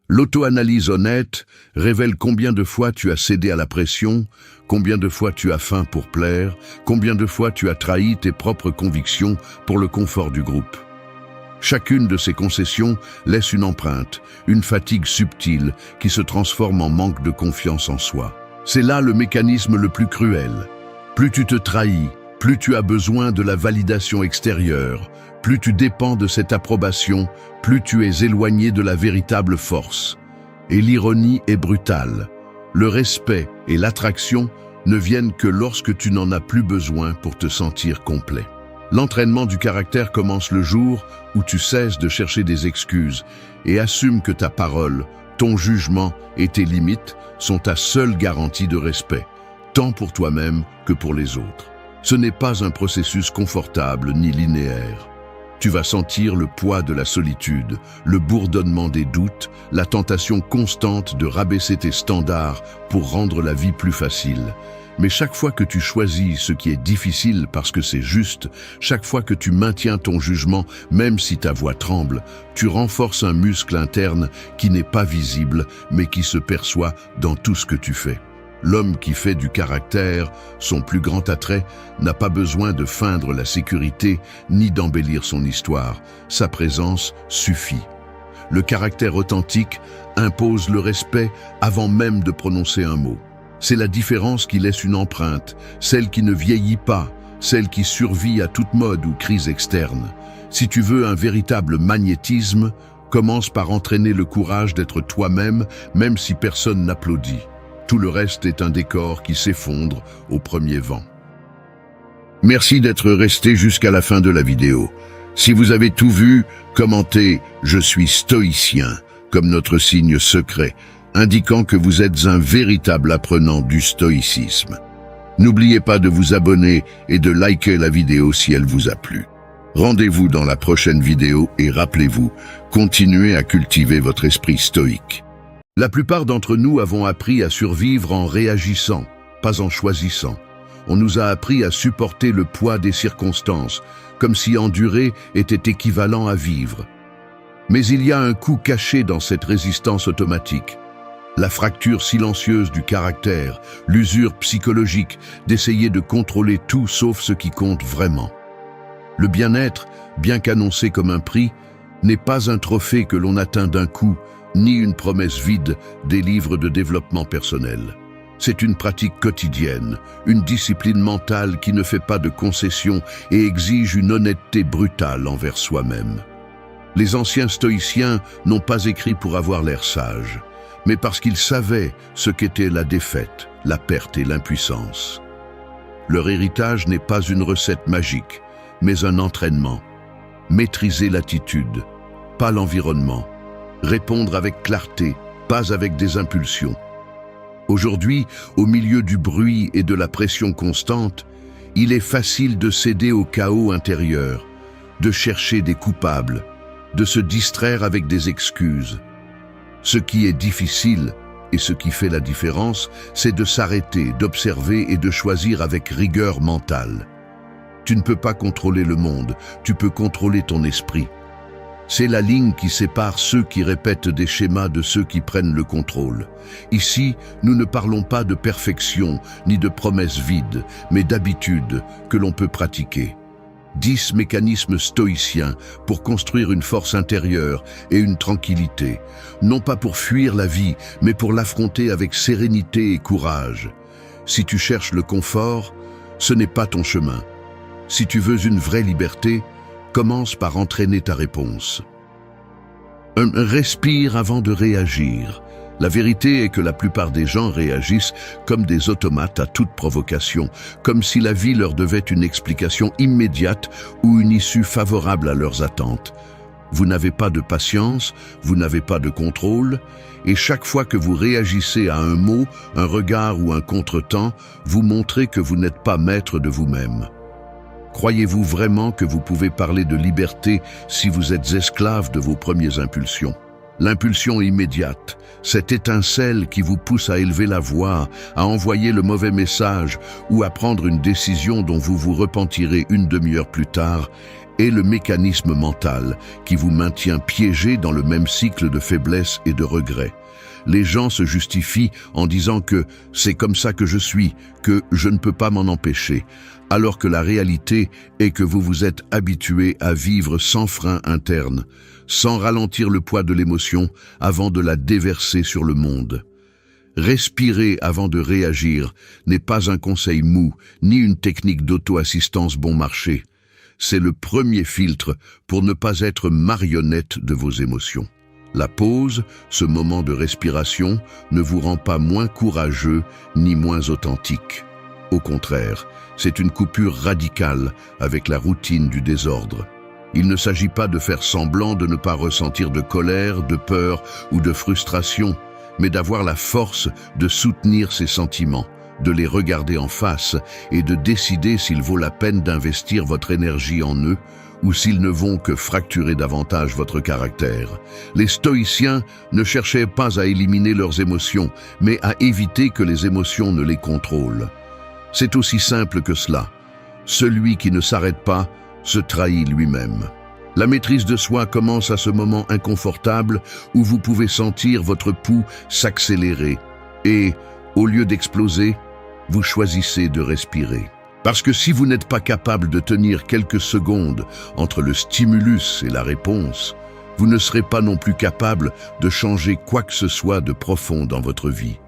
L'auto-analyse honnête révèle combien de fois tu as cédé à la pression, combien de fois tu as faim pour plaire, combien de fois tu as trahi tes propres convictions pour le confort du groupe. Chacune de ces concessions laisse une empreinte, une fatigue subtile qui se transforme en manque de confiance en soi. C'est là le mécanisme le plus cruel. Plus tu te trahis, plus tu as besoin de la validation extérieure, plus tu dépends de cette approbation, plus tu es éloigné de la véritable force. Et l'ironie est brutale. Le respect et l'attraction ne viennent que lorsque tu n'en as plus besoin pour te sentir complet. L'entraînement du caractère commence le jour où tu cesses de chercher des excuses et assumes que ta parole, ton jugement et tes limites sont ta seule garantie de respect, tant pour toi-même que pour les autres. Ce n'est pas un processus confortable ni linéaire. Tu vas sentir le poids de la solitude, le bourdonnement des doutes, la tentation constante de rabaisser tes standards pour rendre la vie plus facile. Mais chaque fois que tu choisis ce qui est difficile parce que c'est juste, chaque fois que tu maintiens ton jugement, même si ta voix tremble, tu renforces un muscle interne qui n'est pas visible, mais qui se perçoit dans tout ce que tu fais. L'homme qui fait du caractère son plus grand attrait n'a pas besoin de feindre la sécurité ni d'embellir son histoire. Sa présence suffit. Le caractère authentique impose le respect avant même de prononcer un mot. C'est la différence qui laisse une empreinte, celle qui ne vieillit pas, celle qui survit à toute mode ou crise externe. Si tu veux un véritable magnétisme, commence par entraîner le courage d'être toi-même, même si personne n'applaudit. Tout le reste est un décor qui s'effondre au premier vent. Merci d'être resté jusqu'à la fin de la vidéo. Si vous avez tout vu, commentez « Je suis stoïcien » comme notre signe secret, indiquant que vous êtes un véritable apprenant du stoïcisme. N'oubliez pas de vous abonner et de liker la vidéo si elle vous a plu. Rendez-vous dans la prochaine vidéo et rappelez-vous, continuez à cultiver votre esprit stoïque. La plupart d'entre nous avons appris à survivre en réagissant, pas en choisissant. On nous a appris à supporter le poids des circonstances, comme si endurer était équivalent à vivre. Mais il y a un coup caché dans cette résistance automatique. La fracture silencieuse du caractère, l'usure psychologique d'essayer de contrôler tout sauf ce qui compte vraiment. Le bien-être, bien qu'annoncé comme un prix, n'est pas un trophée que l'on atteint d'un coup, ni une promesse vide des livres de développement personnel. C'est une pratique quotidienne, une discipline mentale qui ne fait pas de concessions et exige une honnêteté brutale envers soi-même. Les anciens stoïciens n'ont pas écrit pour avoir l'air sage, mais parce qu'ils savaient ce qu'était la défaite, la perte et l'impuissance. Leur héritage n'est pas une recette magique, mais un entraînement. Maîtriser l'attitude, pas l'environnement. Répondre avec clarté, pas avec des impulsions. Aujourd'hui, au milieu du bruit et de la pression constante, il est facile de céder au chaos intérieur, de chercher des coupables, de se distraire avec des excuses. Ce qui est difficile, et ce qui fait la différence, c'est de s'arrêter, d'observer et de choisir avec rigueur mentale. Tu ne peux pas contrôler le monde, tu peux contrôler ton esprit. C'est la ligne qui sépare ceux qui répètent des schémas de ceux qui prennent le contrôle. Ici, nous ne parlons pas de perfection ni de promesses vides, mais d'habitudes que l'on peut pratiquer. 10 mécanismes stoïciens pour construire une force intérieure et une tranquillité, non pas pour fuir la vie, mais pour l'affronter avec sérénité et courage. Si tu cherches le confort, ce n'est pas ton chemin. Si tu veux une vraie liberté, commence par entraîner ta réponse. Respire avant de réagir. La vérité est que la plupart des gens réagissent comme des automates à toute provocation, comme si la vie leur devait une explication immédiate ou une issue favorable à leurs attentes. Vous n'avez pas de patience, vous n'avez pas de contrôle, et chaque fois que vous réagissez à un mot, un regard ou un contretemps, vous montrez que vous n'êtes pas maître de vous-même. Croyez-vous vraiment que vous pouvez parler de liberté si vous êtes esclave de vos premières impulsions? L'impulsion immédiate, cette étincelle qui vous pousse à élever la voix, à envoyer le mauvais message ou à prendre une décision dont vous vous repentirez une demi-heure plus tard, est le mécanisme mental qui vous maintient piégé dans le même cycle de faiblesse et de regret. Les gens se justifient en disant que c'est comme ça que je suis, que je ne peux pas m'en empêcher, alors que la réalité est que vous vous êtes habitué à vivre sans frein interne, sans ralentir le poids de l'émotion avant de la déverser sur le monde. Respirer avant de réagir n'est pas un conseil mou, ni une technique d'auto-assistance bon marché. C'est le premier filtre pour ne pas être marionnette de vos émotions. La pause, ce moment de respiration, ne vous rend pas moins courageux ni moins authentique. Au contraire, c'est une coupure radicale avec la routine du désordre. Il ne s'agit pas de faire semblant de ne pas ressentir de colère, de peur ou de frustration, mais d'avoir la force de soutenir ces sentiments, de les regarder en face et de décider s'il vaut la peine d'investir votre énergie en eux ou s'ils ne vont que fracturer davantage votre caractère. Les stoïciens ne cherchaient pas à éliminer leurs émotions, mais à éviter que les émotions ne les contrôlent. C'est aussi simple que cela. Celui qui ne s'arrête pas se trahit lui-même. La maîtrise de soi commence à ce moment inconfortable où vous pouvez sentir votre pouls s'accélérer et, au lieu d'exploser, vous choisissez de respirer. Parce que si vous n'êtes pas capable de tenir quelques secondes entre le stimulus et la réponse, vous ne serez pas non plus capable de changer quoi que ce soit de profond dans votre vie.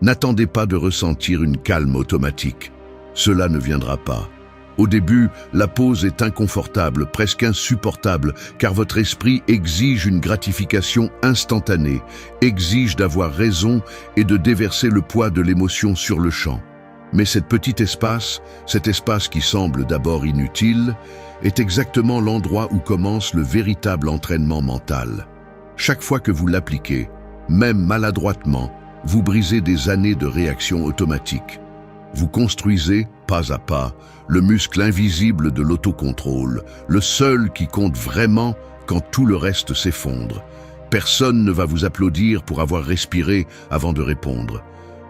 N'attendez pas de ressentir une calme automatique. Cela ne viendra pas. Au début, la pause est inconfortable, presque insupportable, car votre esprit exige une gratification instantanée, exige d'avoir raison et de déverser le poids de l'émotion sur le champ. Mais cet espace qui semble d'abord inutile, est exactement l'endroit où commence le véritable entraînement mental. Chaque fois que vous l'appliquez, même maladroitement, vous brisez des années de réaction automatique. Vous construisez, pas à pas, le muscle invisible de l'autocontrôle, le seul qui compte vraiment quand tout le reste s'effondre. Personne ne va vous applaudir pour avoir respiré avant de répondre.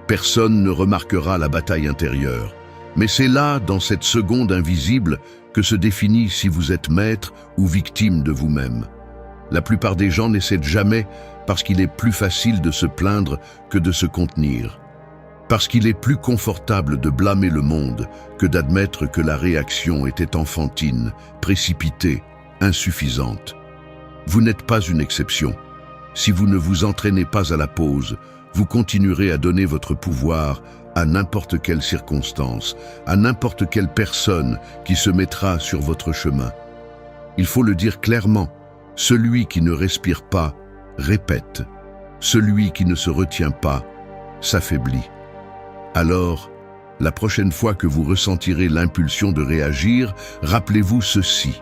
Personne ne remarquera la bataille intérieure. Mais c'est là, dans cette seconde invisible, que se définit si vous êtes maître ou victime de vous-même. La plupart des gens n'essaient jamais parce qu'il est plus facile de se plaindre que de se contenir. Parce qu'il est plus confortable de blâmer le monde que d'admettre que la réaction était enfantine, précipitée, insuffisante. Vous n'êtes pas une exception. Si vous ne vous entraînez pas à la pause, vous continuerez à donner votre pouvoir à n'importe quelle circonstance, à n'importe quelle personne qui se mettra sur votre chemin. Il faut le dire clairement, celui qui ne respire pas, répète. Celui qui ne se retient pas, s'affaiblit. Alors, la prochaine fois que vous ressentirez l'impulsion de réagir, rappelez-vous ceci.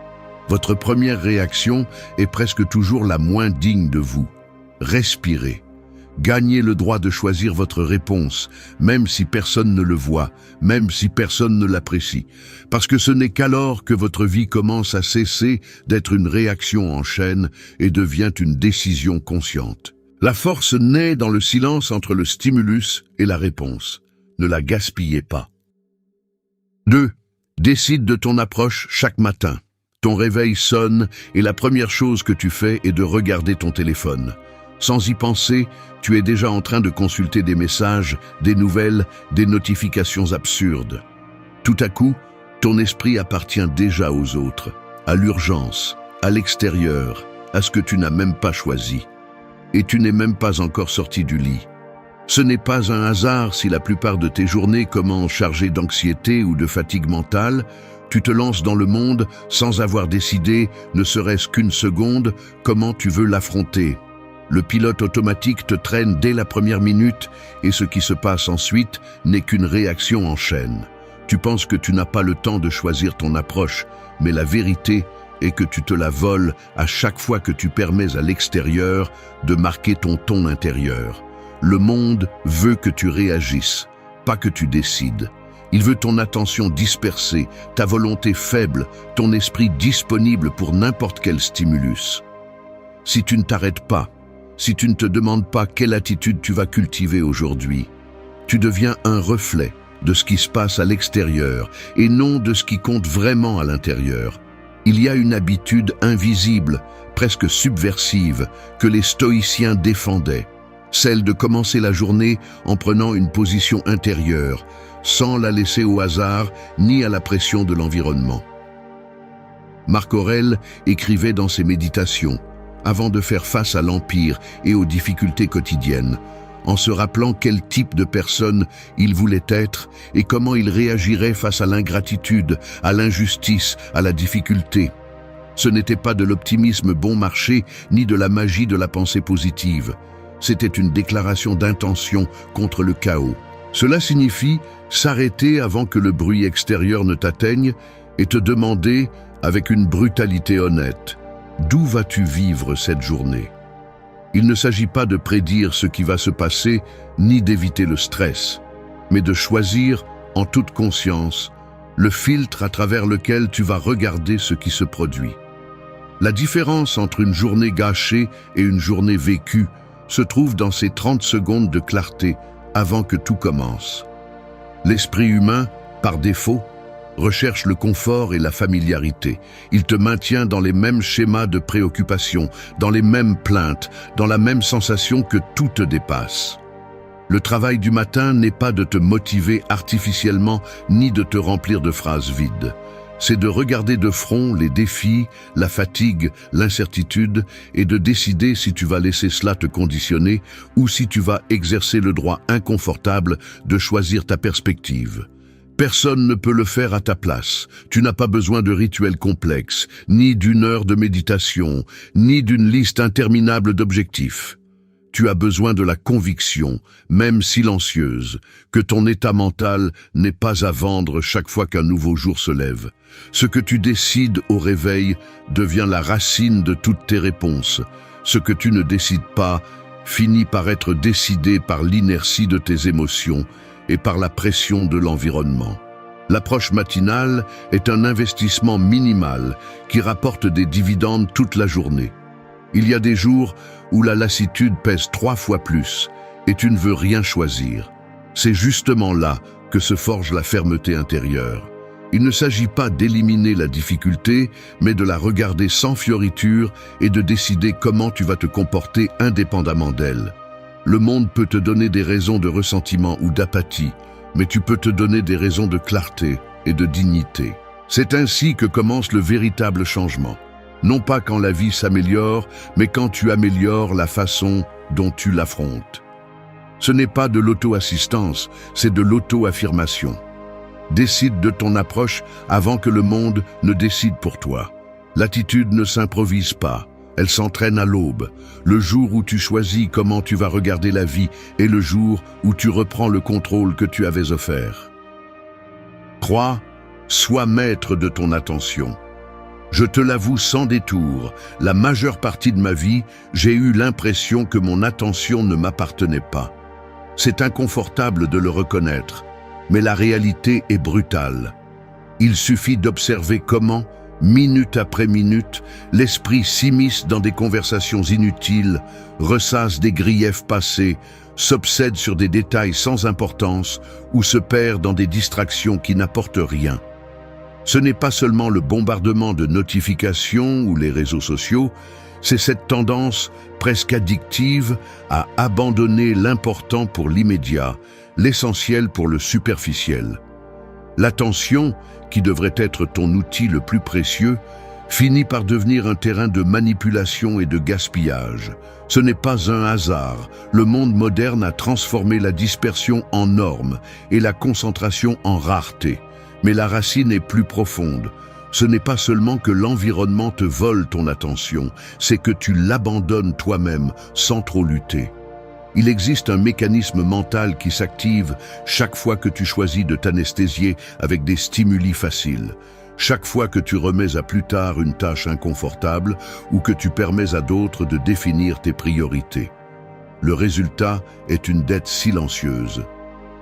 Votre première réaction est presque toujours la moins digne de vous. Respirez. Gagnez le droit de choisir votre réponse, même si personne ne le voit, même si personne ne l'apprécie. Parce que ce n'est qu'alors que votre vie commence à cesser d'être une réaction en chaîne et devient une décision consciente. La force naît dans le silence entre le stimulus et la réponse. Ne la gaspillez pas. 2. Décide de ton approche chaque matin. Ton réveil sonne et la première chose que tu fais est de regarder ton téléphone. Sans y penser, tu es déjà en train de consulter des messages, des nouvelles, des notifications absurdes. Tout à coup, ton esprit appartient déjà aux autres, à l'urgence, à l'extérieur, à ce que tu n'as même pas choisi. Et tu n'es même pas encore sorti du lit. Ce n'est pas un hasard si la plupart de tes journées commencent chargées d'anxiété ou de fatigue mentale. Tu te lances dans le monde sans avoir décidé, ne serait-ce qu'une seconde, comment tu veux l'affronter. Le pilote automatique te traîne dès la première minute et ce qui se passe ensuite n'est qu'une réaction en chaîne. Tu penses que tu n'as pas le temps de choisir ton approche, mais la vérité et que tu te la voles à chaque fois que tu permets à l'extérieur de marquer ton ton intérieur. Le monde veut que tu réagisses, pas que tu décides. Il veut ton attention dispersée, ta volonté faible, ton esprit disponible pour n'importe quel stimulus. Si tu ne t'arrêtes pas, si tu ne te demandes pas quelle attitude tu vas cultiver aujourd'hui, tu deviens un reflet de ce qui se passe à l'extérieur et non de ce qui compte vraiment à l'intérieur. Il y a une habitude invisible, presque subversive, que les stoïciens défendaient, celle de commencer la journée en prenant une position intérieure, sans la laisser au hasard ni à la pression de l'environnement. Marc Aurèle écrivait dans ses méditations, avant de faire face à l'Empire et aux difficultés quotidiennes, en se rappelant quel type de personne il voulait être et comment il réagirait face à l'ingratitude, à l'injustice, à la difficulté. Ce n'était pas de l'optimisme bon marché, ni de la magie de la pensée positive. C'était une déclaration d'intention contre le chaos. Cela signifie s'arrêter avant que le bruit extérieur ne t'atteigne et te demander, avec une brutalité honnête, d'où vas-tu vivre cette journée? Il ne s'agit pas de prédire ce qui va se passer, ni d'éviter le stress, mais de choisir, en toute conscience, le filtre à travers lequel tu vas regarder ce qui se produit. La différence entre une journée gâchée et une journée vécue se trouve dans ces 30 secondes de clarté avant que tout commence. L'esprit humain, par défaut, recherche le confort et la familiarité. Il te maintient dans les mêmes schémas de préoccupation, dans les mêmes plaintes, dans la même sensation que tout te dépasse. Le travail du matin n'est pas de te motiver artificiellement ni de te remplir de phrases vides. C'est de regarder de front les défis, la fatigue, l'incertitude et de décider si tu vas laisser cela te conditionner ou si tu vas exercer le droit inconfortable de choisir ta perspective. Personne ne peut le faire à ta place. Tu n'as pas besoin de rituels complexes, ni d'une heure de méditation, ni d'une liste interminable d'objectifs. Tu as besoin de la conviction, même silencieuse, que ton état mental n'est pas à vendre chaque fois qu'un nouveau jour se lève. Ce que tu décides au réveil devient la racine de toutes tes réponses. Ce que tu ne décides pas finit par être décidé par l'inertie de tes émotions et par la pression de l'environnement. L'approche matinale est un investissement minimal qui rapporte des dividendes toute la journée. Il y a des jours où la lassitude pèse 3 fois plus et tu ne veux rien choisir. C'est justement là que se forge la fermeté intérieure. Il ne s'agit pas d'éliminer la difficulté, mais de la regarder sans fioriture et de décider comment tu vas te comporter indépendamment d'elle. Le monde peut te donner des raisons de ressentiment ou d'apathie, mais tu peux te donner des raisons de clarté et de dignité. C'est ainsi que commence le véritable changement. Non pas quand la vie s'améliore, mais quand tu améliores la façon dont tu l'affrontes. Ce n'est pas de l'auto-assistance, c'est de l'auto-affirmation. Décide de ton approche avant que le monde ne décide pour toi. L'attitude ne s'improvise pas, elle s'entraîne à l'aube. Le jour où tu choisis comment tu vas regarder la vie est le jour où tu reprends le contrôle que tu avais offert. 3. Sois maître de ton attention. Je te l'avoue sans détour, la majeure partie de ma vie, j'ai eu l'impression que mon attention ne m'appartenait pas. C'est inconfortable de le reconnaître, mais la réalité est brutale. Il suffit d'observer comment, minute après minute, l'esprit s'immisce dans des conversations inutiles, ressasse des griefs passés, s'obsède sur des détails sans importance ou se perd dans des distractions qui n'apportent rien. Ce n'est pas seulement le bombardement de notifications ou les réseaux sociaux, c'est cette tendance presque addictive à abandonner l'important pour l'immédiat, l'essentiel pour le superficiel. L'attention, qui devrait être ton outil le plus précieux, finit par devenir un terrain de manipulation et de gaspillage. Ce n'est pas un hasard. Le monde moderne a transformé la dispersion en norme et la concentration en rareté. Mais la racine est plus profonde. Ce n'est pas seulement que l'environnement te vole ton attention, c'est que tu l'abandonnes toi-même sans trop lutter. Il existe un mécanisme mental qui s'active chaque fois que tu choisis de t'anesthésier avec des stimuli faciles. Chaque fois que tu remets à plus tard une tâche inconfortable ou que tu permets à d'autres de définir tes priorités. Le résultat est une dette silencieuse.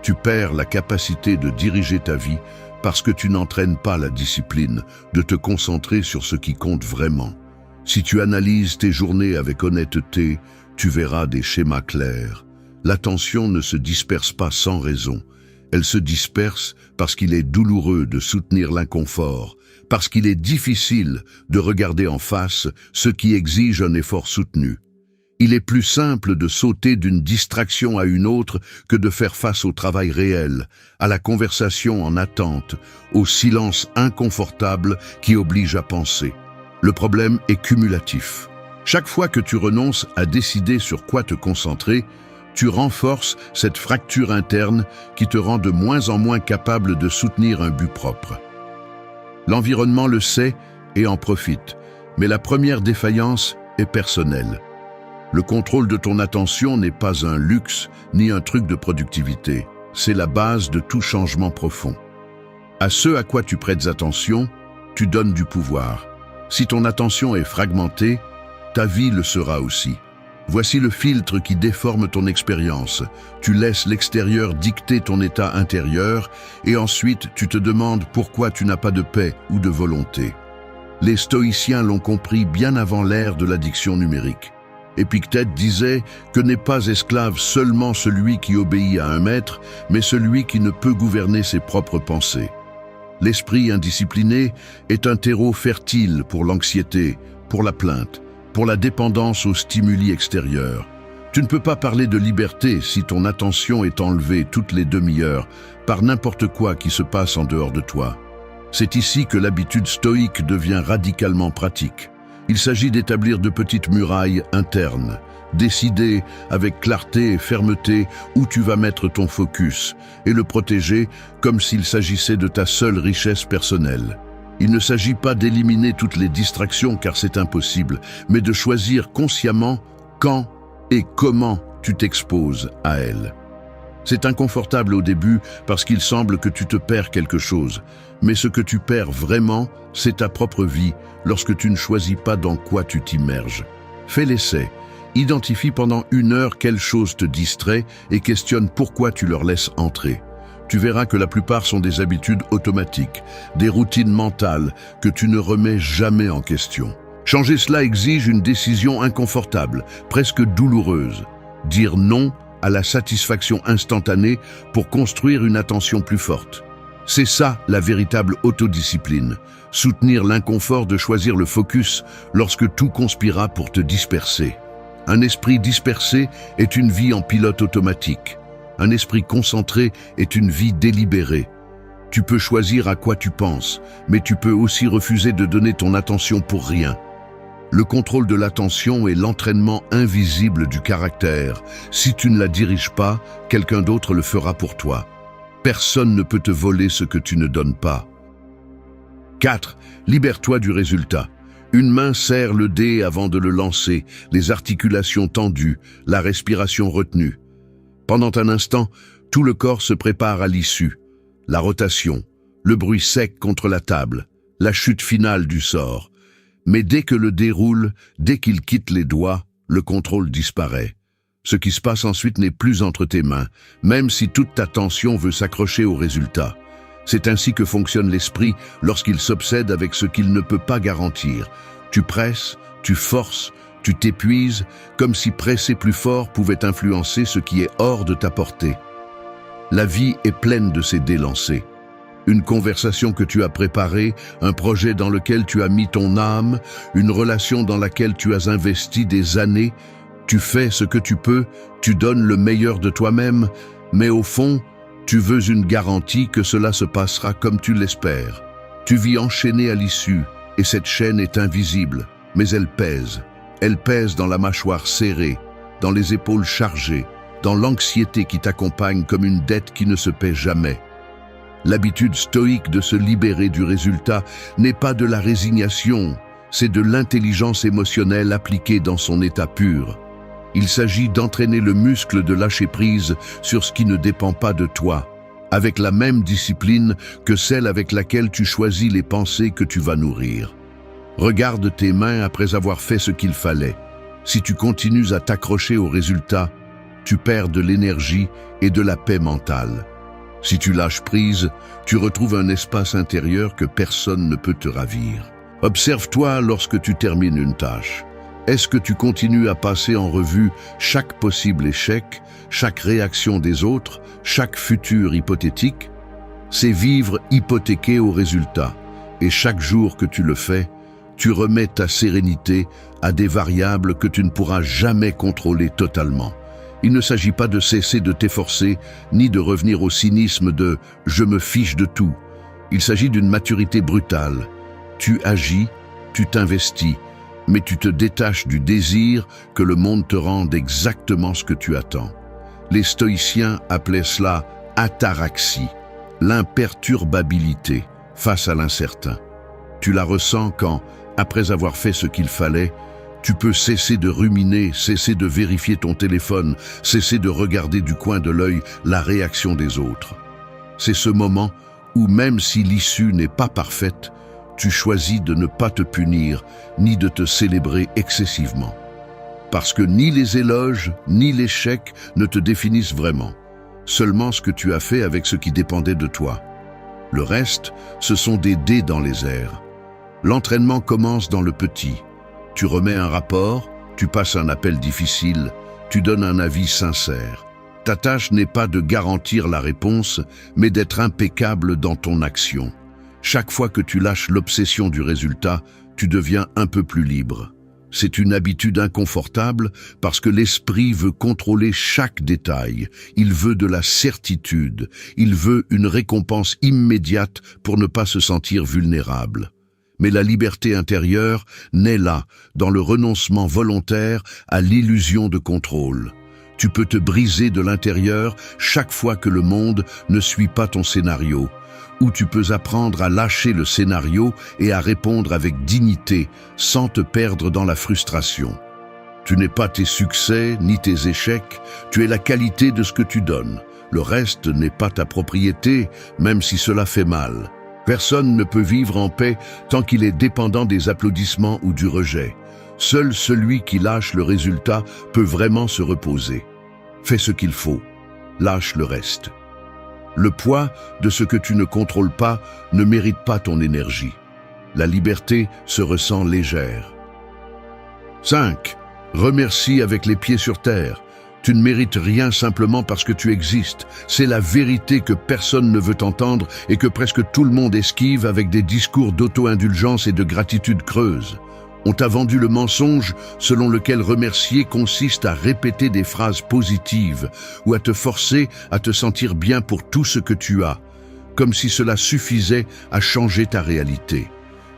Tu perds la capacité de diriger ta vie parce que tu n'entraînes pas la discipline de te concentrer sur ce qui compte vraiment. Si tu analyses tes journées avec honnêteté, tu verras des schémas clairs. L'attention ne se disperse pas sans raison. Elle se disperse parce qu'il est douloureux de soutenir l'inconfort, parce qu'il est difficile de regarder en face ce qui exige un effort soutenu. Il est plus simple de sauter d'une distraction à une autre que de faire face au travail réel, à la conversation en attente, au silence inconfortable qui oblige à penser. Le problème est cumulatif. Chaque fois que tu renonces à décider sur quoi te concentrer, tu renforces cette fracture interne qui te rend de moins en moins capable de soutenir un but propre. L'environnement le sait et en profite, mais la première défaillance est personnelle. Le contrôle de ton attention n'est pas un luxe ni un truc de productivité, c'est la base de tout changement profond. À ce à quoi tu prêtes attention, tu donnes du pouvoir. Si ton attention est fragmentée, ta vie le sera aussi. Voici le filtre qui déforme ton expérience. Tu laisses l'extérieur dicter ton état intérieur et ensuite tu te demandes pourquoi tu n'as pas de paix ou de volonté. Les stoïciens l'ont compris bien avant l'ère de l'addiction numérique. Épictète disait que n'est pas esclave seulement celui qui obéit à un maître, mais celui qui ne peut gouverner ses propres pensées. L'esprit indiscipliné est un terreau fertile pour l'anxiété, pour la plainte, pour la dépendance aux stimuli extérieurs. Tu ne peux pas parler de liberté si ton attention est enlevée toutes les demi-heures par n'importe quoi qui se passe en dehors de toi. C'est ici que l'habitude stoïque devient radicalement pratique. Il s'agit d'établir de petites murailles internes, décider avec clarté et fermeté où tu vas mettre ton focus et le protéger comme s'il s'agissait de ta seule richesse personnelle. Il ne s'agit pas d'éliminer toutes les distractions car c'est impossible, mais de choisir consciemment quand et comment tu t'exposes à elles. C'est inconfortable au début parce qu'il semble que tu te perds quelque chose, mais ce que tu perds vraiment, c'est ta propre vie lorsque tu ne choisis pas dans quoi tu t'immerges. Fais l'essai, identifie pendant 1 heure quelle chose te distrait et questionne pourquoi tu leur laisses entrer. Tu verras que la plupart sont des habitudes automatiques, des routines mentales que tu ne remets jamais en question. Changer cela exige une décision inconfortable, presque douloureuse. Dire non à la satisfaction instantanée pour construire une attention plus forte. C'est ça la véritable autodiscipline. Soutenir l'inconfort de choisir le focus lorsque tout conspira pour te disperser. Un esprit dispersé est une vie en pilote automatique. Un esprit concentré est une vie délibérée. Tu peux choisir à quoi tu penses, mais tu peux aussi refuser de donner ton attention pour rien. Le contrôle de l'attention est l'entraînement invisible du caractère. Si tu ne la diriges pas, quelqu'un d'autre le fera pour toi. Personne ne peut te voler ce que tu ne donnes pas. 4. Libère-toi du résultat. Une main serre le dé avant de le lancer, les articulations tendues, la respiration retenue. Pendant un instant, tout le corps se prépare à l'issue. La rotation, le bruit sec contre la table, la chute finale du sort. Mais dès que le dé roule, dès qu'il quitte les doigts, le contrôle disparaît. Ce qui se passe ensuite n'est plus entre tes mains, même si toute ta tension veut s'accrocher au résultat. C'est ainsi que fonctionne l'esprit lorsqu'il s'obsède avec ce qu'il ne peut pas garantir. Tu presses, tu forces, tu t'épuises, comme si presser plus fort pouvait influencer ce qui est hors de ta portée. La vie est pleine de ces dés lancés. Une conversation que tu as préparée, un projet dans lequel tu as mis ton âme, une relation dans laquelle tu as investi des années. Tu fais ce que tu peux, tu donnes le meilleur de toi-même, mais au fond, tu veux une garantie que cela se passera comme tu l'espères. Tu vis enchaîné à l'issue, et cette chaîne est invisible, mais elle pèse. Elle pèse dans la mâchoire serrée, dans les épaules chargées, dans l'anxiété qui t'accompagne comme une dette qui ne se paie jamais. L'habitude stoïque de se libérer du résultat n'est pas de la résignation, c'est de l'intelligence émotionnelle appliquée dans son état pur. Il s'agit d'entraîner le muscle de lâcher prise sur ce qui ne dépend pas de toi. avec la même discipline que celle avec laquelle tu choisis les pensées que tu vas nourrir. Regarde tes mains après avoir fait ce qu'il fallait. Si tu continues à t'accrocher au résultat, tu perds de l'énergie et de la paix mentale. Si tu lâches prise, tu retrouves un espace intérieur que personne ne peut te ravir. Observe-toi lorsque tu termines une tâche. Est-ce que tu continues à passer en revue chaque possible échec, chaque réaction des autres, chaque futur hypothétique? C'est vivre hypothéqué au résultat. Et chaque jour que tu le fais, tu remets ta sérénité à des variables que tu ne pourras jamais contrôler totalement. Il ne s'agit pas de cesser de t'efforcer, ni de revenir au cynisme de « je me fiche de tout ». Il s'agit d'une maturité brutale. Tu agis, tu t'investis, mais tu te détaches du désir que le monde te rende exactement ce que tu attends. Les stoïciens appelaient cela ataraxie, l'imperturbabilité face à l'incertain. Tu la ressens quand, après avoir fait ce qu'il fallait, tu peux cesser de ruminer, cesser de vérifier ton téléphone, cesser de regarder du coin de l'œil la réaction des autres. C'est ce moment où, même si l'issue n'est pas parfaite, tu choisis de ne pas te punir, ni de te célébrer excessivement. Parce que ni les éloges, ni l'échec ne te définissent vraiment. Seulement ce que tu as fait avec ce qui dépendait de toi. Le reste, ce sont des dés dans les airs. L'entraînement commence dans le petit. Tu remets un rapport, tu passes un appel difficile, tu donnes un avis sincère. Ta tâche n'est pas de garantir la réponse, mais d'être impeccable dans ton action. Chaque fois que tu lâches l'obsession du résultat, tu deviens un peu plus libre. C'est une habitude inconfortable parce que l'esprit veut contrôler chaque détail. Il veut de la certitude. Il veut une récompense immédiate pour ne pas se sentir vulnérable. Mais la liberté intérieure naît là, dans le renoncement volontaire à l'illusion de contrôle. Tu peux te briser de l'intérieur chaque fois que le monde ne suit pas ton scénario, ou tu peux apprendre à lâcher le scénario et à répondre avec dignité, sans te perdre dans la frustration. Tu n'es pas tes succès ni tes échecs, tu es la qualité de ce que tu donnes. Le reste n'est pas ta propriété, même si cela fait mal. Personne ne peut vivre en paix tant qu'il est dépendant des applaudissements ou du rejet. Seul celui qui lâche le résultat peut vraiment se reposer. Fais ce qu'il faut, lâche le reste. Le poids de ce que tu ne contrôles pas ne mérite pas ton énergie. La liberté se ressent légère. 5. Remercie avec les pieds sur terre. Tu ne mérites rien simplement parce que tu existes. C'est la vérité que personne ne veut entendre et que presque tout le monde esquive avec des discours d'auto-indulgence et de gratitude creuse. On t'a vendu le mensonge selon lequel remercier consiste à répéter des phrases positives ou à te forcer à te sentir bien pour tout ce que tu as, comme si cela suffisait à changer ta réalité.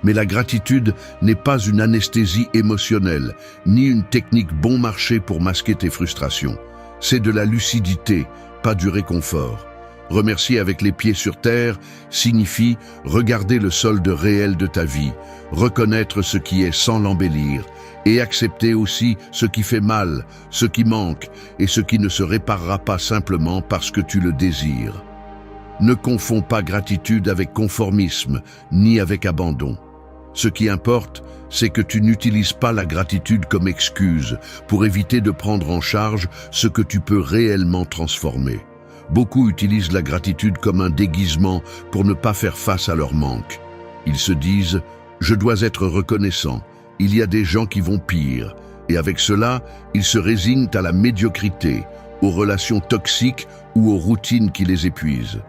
Mais la gratitude n'est pas une anesthésie émotionnelle, ni une technique bon marché pour masquer tes frustrations. C'est de la lucidité, pas du réconfort. Remercier avec les pieds sur terre signifie regarder le solde réel de ta vie, reconnaître ce qui est sans l'embellir, et accepter aussi ce qui fait mal, ce qui manque, et ce qui ne se réparera pas simplement parce que tu le désires. Ne confonds pas gratitude avec conformisme, ni avec abandon. Ce qui importe, c'est que tu n'utilises pas la gratitude comme excuse pour éviter de prendre en charge ce que tu peux réellement transformer. Beaucoup utilisent la gratitude comme un déguisement pour ne pas faire face à leur manque. Ils se disent « je dois être reconnaissant, il y a des gens qui vont pire ». Et avec cela, ils se résignent à la médiocrité, aux relations toxiques ou aux routines qui les épuisent.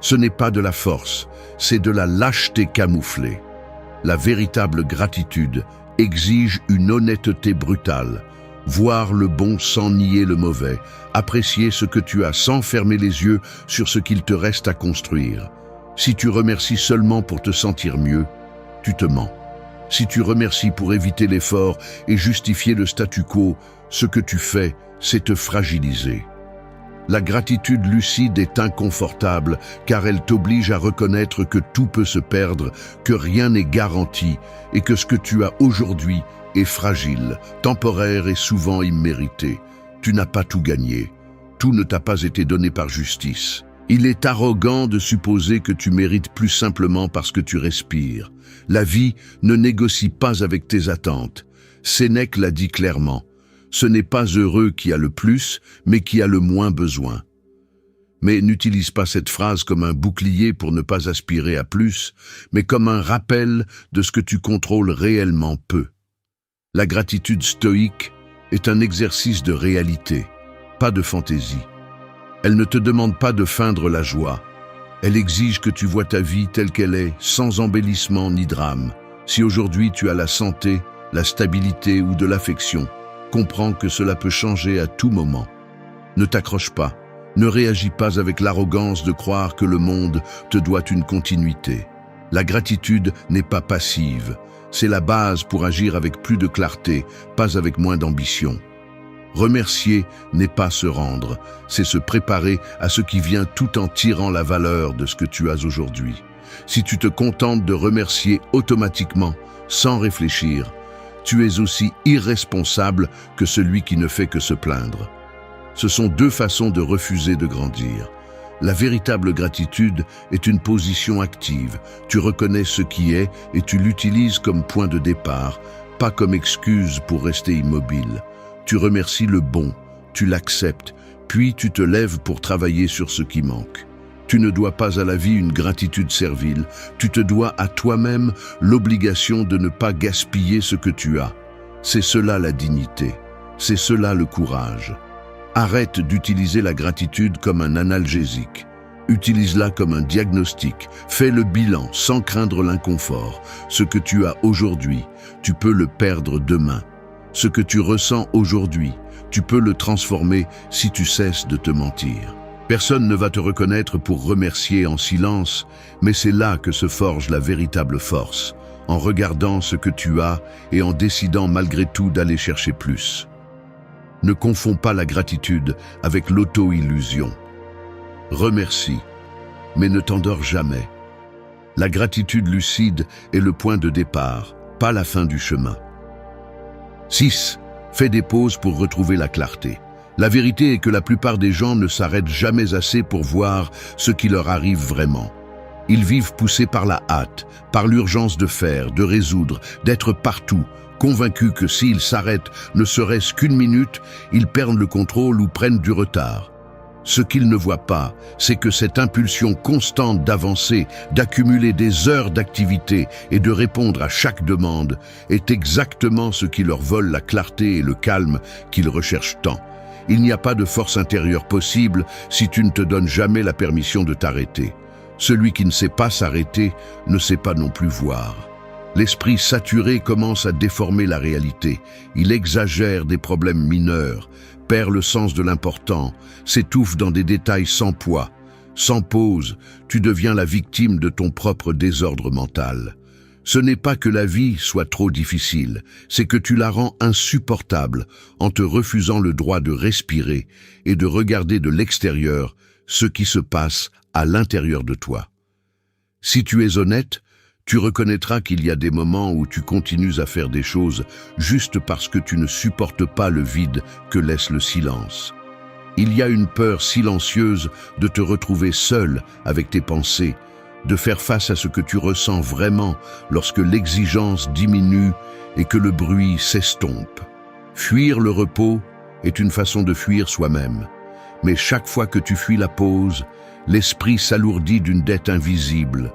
Ce n'est pas de la force, c'est de la lâcheté camouflée. La véritable gratitude exige une honnêteté brutale. Voir le bon sans nier le mauvais, apprécier ce que tu as sans fermer les yeux sur ce qu'il te reste à construire. Si tu remercies seulement pour te sentir mieux, tu te mens. Si tu remercies pour éviter l'effort et justifier le statu quo, ce que tu fais, c'est te fragiliser. La gratitude lucide est inconfortable car elle t'oblige à reconnaître que tout peut se perdre, que rien n'est garanti et que ce que tu as aujourd'hui est fragile, temporaire et souvent immérité. Tu n'as pas tout gagné. Tout ne t'a pas été donné par justice. Il est arrogant de supposer que tu mérites plus simplement parce que tu respires. La vie ne négocie pas avec tes attentes. Sénèque l'a dit clairement. Ce n'est pas heureux qui a le plus, mais qui a le moins besoin. Mais n'utilise pas cette phrase comme un bouclier pour ne pas aspirer à plus, mais comme un rappel de ce que tu contrôles réellement peu. La gratitude stoïque est un exercice de réalité, pas de fantaisie. Elle ne te demande pas de feindre la joie. Elle exige que tu vois ta vie telle qu'elle est, sans embellissement ni drame. Si aujourd'hui tu as la santé, la stabilité ou de l'affection, comprends que cela peut changer à tout moment. Ne t'accroche pas. Ne réagis pas avec l'arrogance de croire que le monde te doit une continuité. La gratitude n'est pas passive. C'est la base pour agir avec plus de clarté, pas avec moins d'ambition. Remercier n'est pas se rendre, c'est se préparer à ce qui vient tout en tirant la valeur de ce que tu as aujourd'hui. Si tu te contentes de remercier automatiquement, sans réfléchir, tu es aussi irresponsable que celui qui ne fait que se plaindre. Ce sont deux façons de refuser de grandir. La véritable gratitude est une position active. Tu reconnais ce qui est et tu l'utilises comme point de départ, pas comme excuse pour rester immobile. Tu remercies le bon, tu l'acceptes, puis tu te lèves pour travailler sur ce qui manque. Tu ne dois pas à la vie une gratitude servile, tu te dois à toi-même l'obligation de ne pas gaspiller ce que tu as. C'est cela la dignité, c'est cela le courage. Arrête d'utiliser la gratitude comme un analgésique. Utilise-la comme un diagnostic. Fais le bilan sans craindre l'inconfort. Ce que tu as aujourd'hui, tu peux le perdre demain. Ce que tu ressens aujourd'hui, tu peux le transformer si tu cesses de te mentir. Personne ne va te reconnaître pour remercier en silence, mais c'est là que se forge la véritable force, en regardant ce que tu as et en décidant malgré tout d'aller chercher plus. Ne confonds pas la gratitude avec l'auto-illusion. Remercie, mais ne t'endors jamais. La gratitude lucide est le point de départ, pas la fin du chemin. 6. Fais des pauses pour retrouver la clarté. La vérité est que la plupart des gens ne s'arrêtent jamais assez pour voir ce qui leur arrive vraiment. Ils vivent poussés par la hâte, par l'urgence de faire, de résoudre, d'être partout, convaincus que s'ils s'arrêtent ne serait-ce qu'une minute, ils perdent le contrôle ou prennent du retard. Ce qu'ils ne voient pas, c'est que cette impulsion constante d'avancer, d'accumuler des heures d'activité et de répondre à chaque demande est exactement ce qui leur vole la clarté et le calme qu'ils recherchent tant. Il n'y a pas de force intérieure possible si tu ne te donnes jamais la permission de t'arrêter. Celui qui ne sait pas s'arrêter ne sait pas non plus voir. L'esprit saturé commence à déformer la réalité. Il exagère des problèmes mineurs, perd le sens de l'important, s'étouffe dans des détails sans poids. Sans pause, tu deviens la victime de ton propre désordre mental. Ce n'est pas que la vie soit trop difficile, c'est que tu la rends insupportable en te refusant le droit de respirer et de regarder de l'extérieur ce qui se passe à l'intérieur de toi. Si tu es honnête, tu reconnaîtras qu'il y a des moments où tu continues à faire des choses juste parce que tu ne supportes pas le vide que laisse le silence. Il y a une peur silencieuse de te retrouver seul avec tes pensées, de faire face à ce que tu ressens vraiment lorsque l'exigence diminue et que le bruit s'estompe. Fuir le repos est une façon de fuir soi-même. Mais chaque fois que tu fuis la pause, l'esprit s'alourdit d'une dette invisible,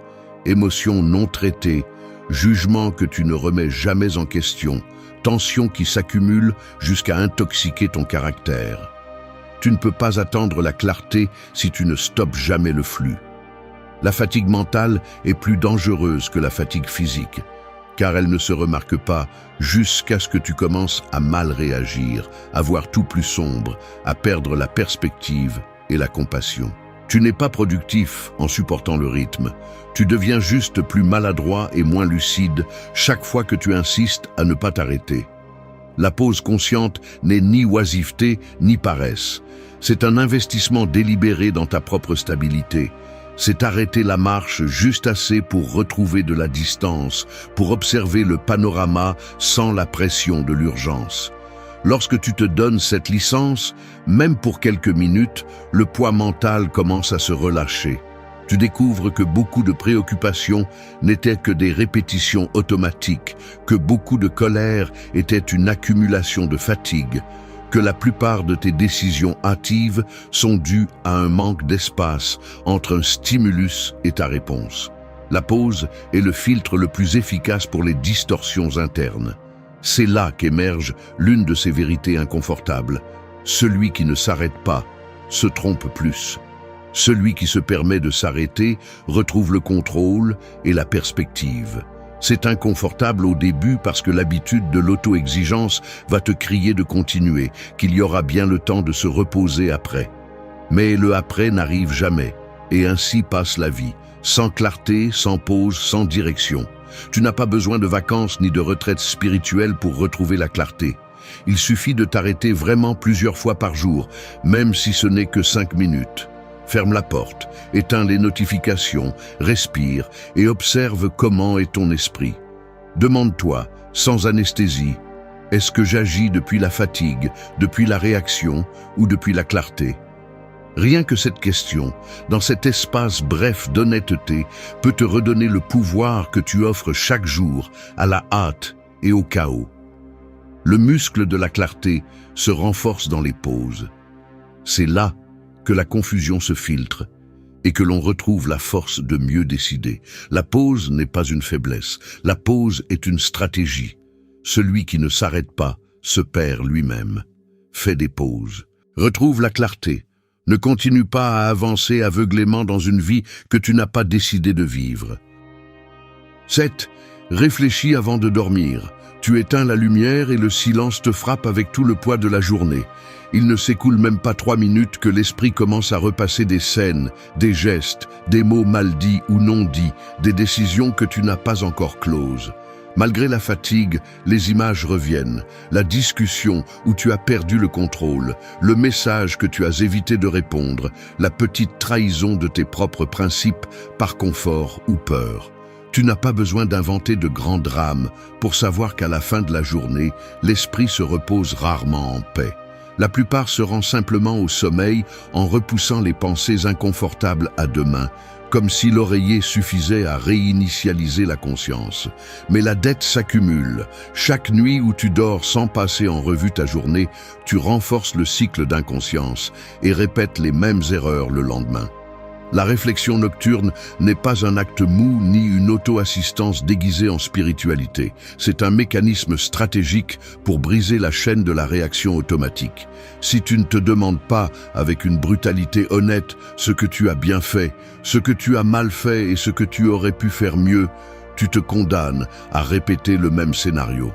émotions non traitées, jugements que tu ne remets jamais en question, tensions qui s'accumulent jusqu'à intoxiquer ton caractère. Tu ne peux pas attendre la clarté si tu ne stoppes jamais le flux. La fatigue mentale est plus dangereuse que la fatigue physique, car elle ne se remarque pas jusqu'à ce que tu commences à mal réagir, à voir tout plus sombre, à perdre la perspective et la compassion. Tu n'es pas productif en supportant le rythme. Tu deviens juste plus maladroit et moins lucide chaque fois que tu insistes à ne pas t'arrêter. La pause consciente n'est ni oisiveté ni paresse. C'est un investissement délibéré dans ta propre stabilité. C'est arrêter la marche juste assez pour retrouver de la distance, pour observer le panorama sans la pression de l'urgence. Lorsque tu te donnes cette licence, même pour quelques minutes, le poids mental commence à se relâcher. Tu découvres que beaucoup de préoccupations n'étaient que des répétitions automatiques, que beaucoup de colère était une accumulation de fatigue, que la plupart de tes décisions hâtives sont dues à un manque d'espace entre un stimulus et ta réponse. La pause est le filtre le plus efficace pour les distorsions internes. C'est là qu'émerge l'une de ces vérités inconfortables. Celui qui ne s'arrête pas se trompe plus. Celui qui se permet de s'arrêter retrouve le contrôle et la perspective. C'est inconfortable au début parce que l'habitude de l'auto-exigence va te crier de continuer, qu'il y aura bien le temps de se reposer après. Mais le après n'arrive jamais, et ainsi passe la vie, sans clarté, sans pause, sans direction. Tu n'as pas besoin de vacances ni de retraite spirituelle pour retrouver la clarté. Il suffit de t'arrêter vraiment plusieurs fois par jour, même si ce n'est que 5 minutes. Ferme la porte, éteins les notifications, respire et observe comment est ton esprit. Demande-toi, sans anesthésie, est-ce que j'agis depuis la fatigue, depuis la réaction ou depuis la clarté? Rien que cette question, dans cet espace bref d'honnêteté, peut te redonner le pouvoir que tu offres chaque jour à la hâte et au chaos. Le muscle de la clarté se renforce dans les pauses. C'est là que la confusion se filtre et que l'on retrouve la force de mieux décider. La pause n'est pas une faiblesse, la pause est une stratégie. Celui qui ne s'arrête pas se perd lui-même. Fais des pauses, retrouve la clarté. Ne continue pas à avancer aveuglément dans une vie que tu n'as pas décidé de vivre. 7. Réfléchis avant de dormir. Tu éteins la lumière et le silence te frappe avec tout le poids de la journée. Il ne s'écoule même pas 3 minutes que l'esprit commence à repasser des scènes, des gestes, des mots mal dits ou non dits, des décisions que tu n'as pas encore closes. Malgré la fatigue, les images reviennent, la discussion où tu as perdu le contrôle, le message que tu as évité de répondre, la petite trahison de tes propres principes par confort ou peur. Tu n'as pas besoin d'inventer de grands drames pour savoir qu'à la fin de la journée, l'esprit se repose rarement en paix. La plupart se rend simplement au sommeil en repoussant les pensées inconfortables à demain, comme si l'oreiller suffisait à réinitialiser la conscience. Mais la dette s'accumule. Chaque nuit où tu dors sans passer en revue ta journée, tu renforces le cycle d'inconscience et répètes les mêmes erreurs le lendemain. La réflexion nocturne n'est pas un acte mou ni une auto-assistance déguisée en spiritualité. C'est un mécanisme stratégique pour briser la chaîne de la réaction automatique. Si tu ne te demandes pas, avec une brutalité honnête, ce que tu as bien fait, ce que tu as mal fait et ce que tu aurais pu faire mieux, tu te condamnes à répéter le même scénario.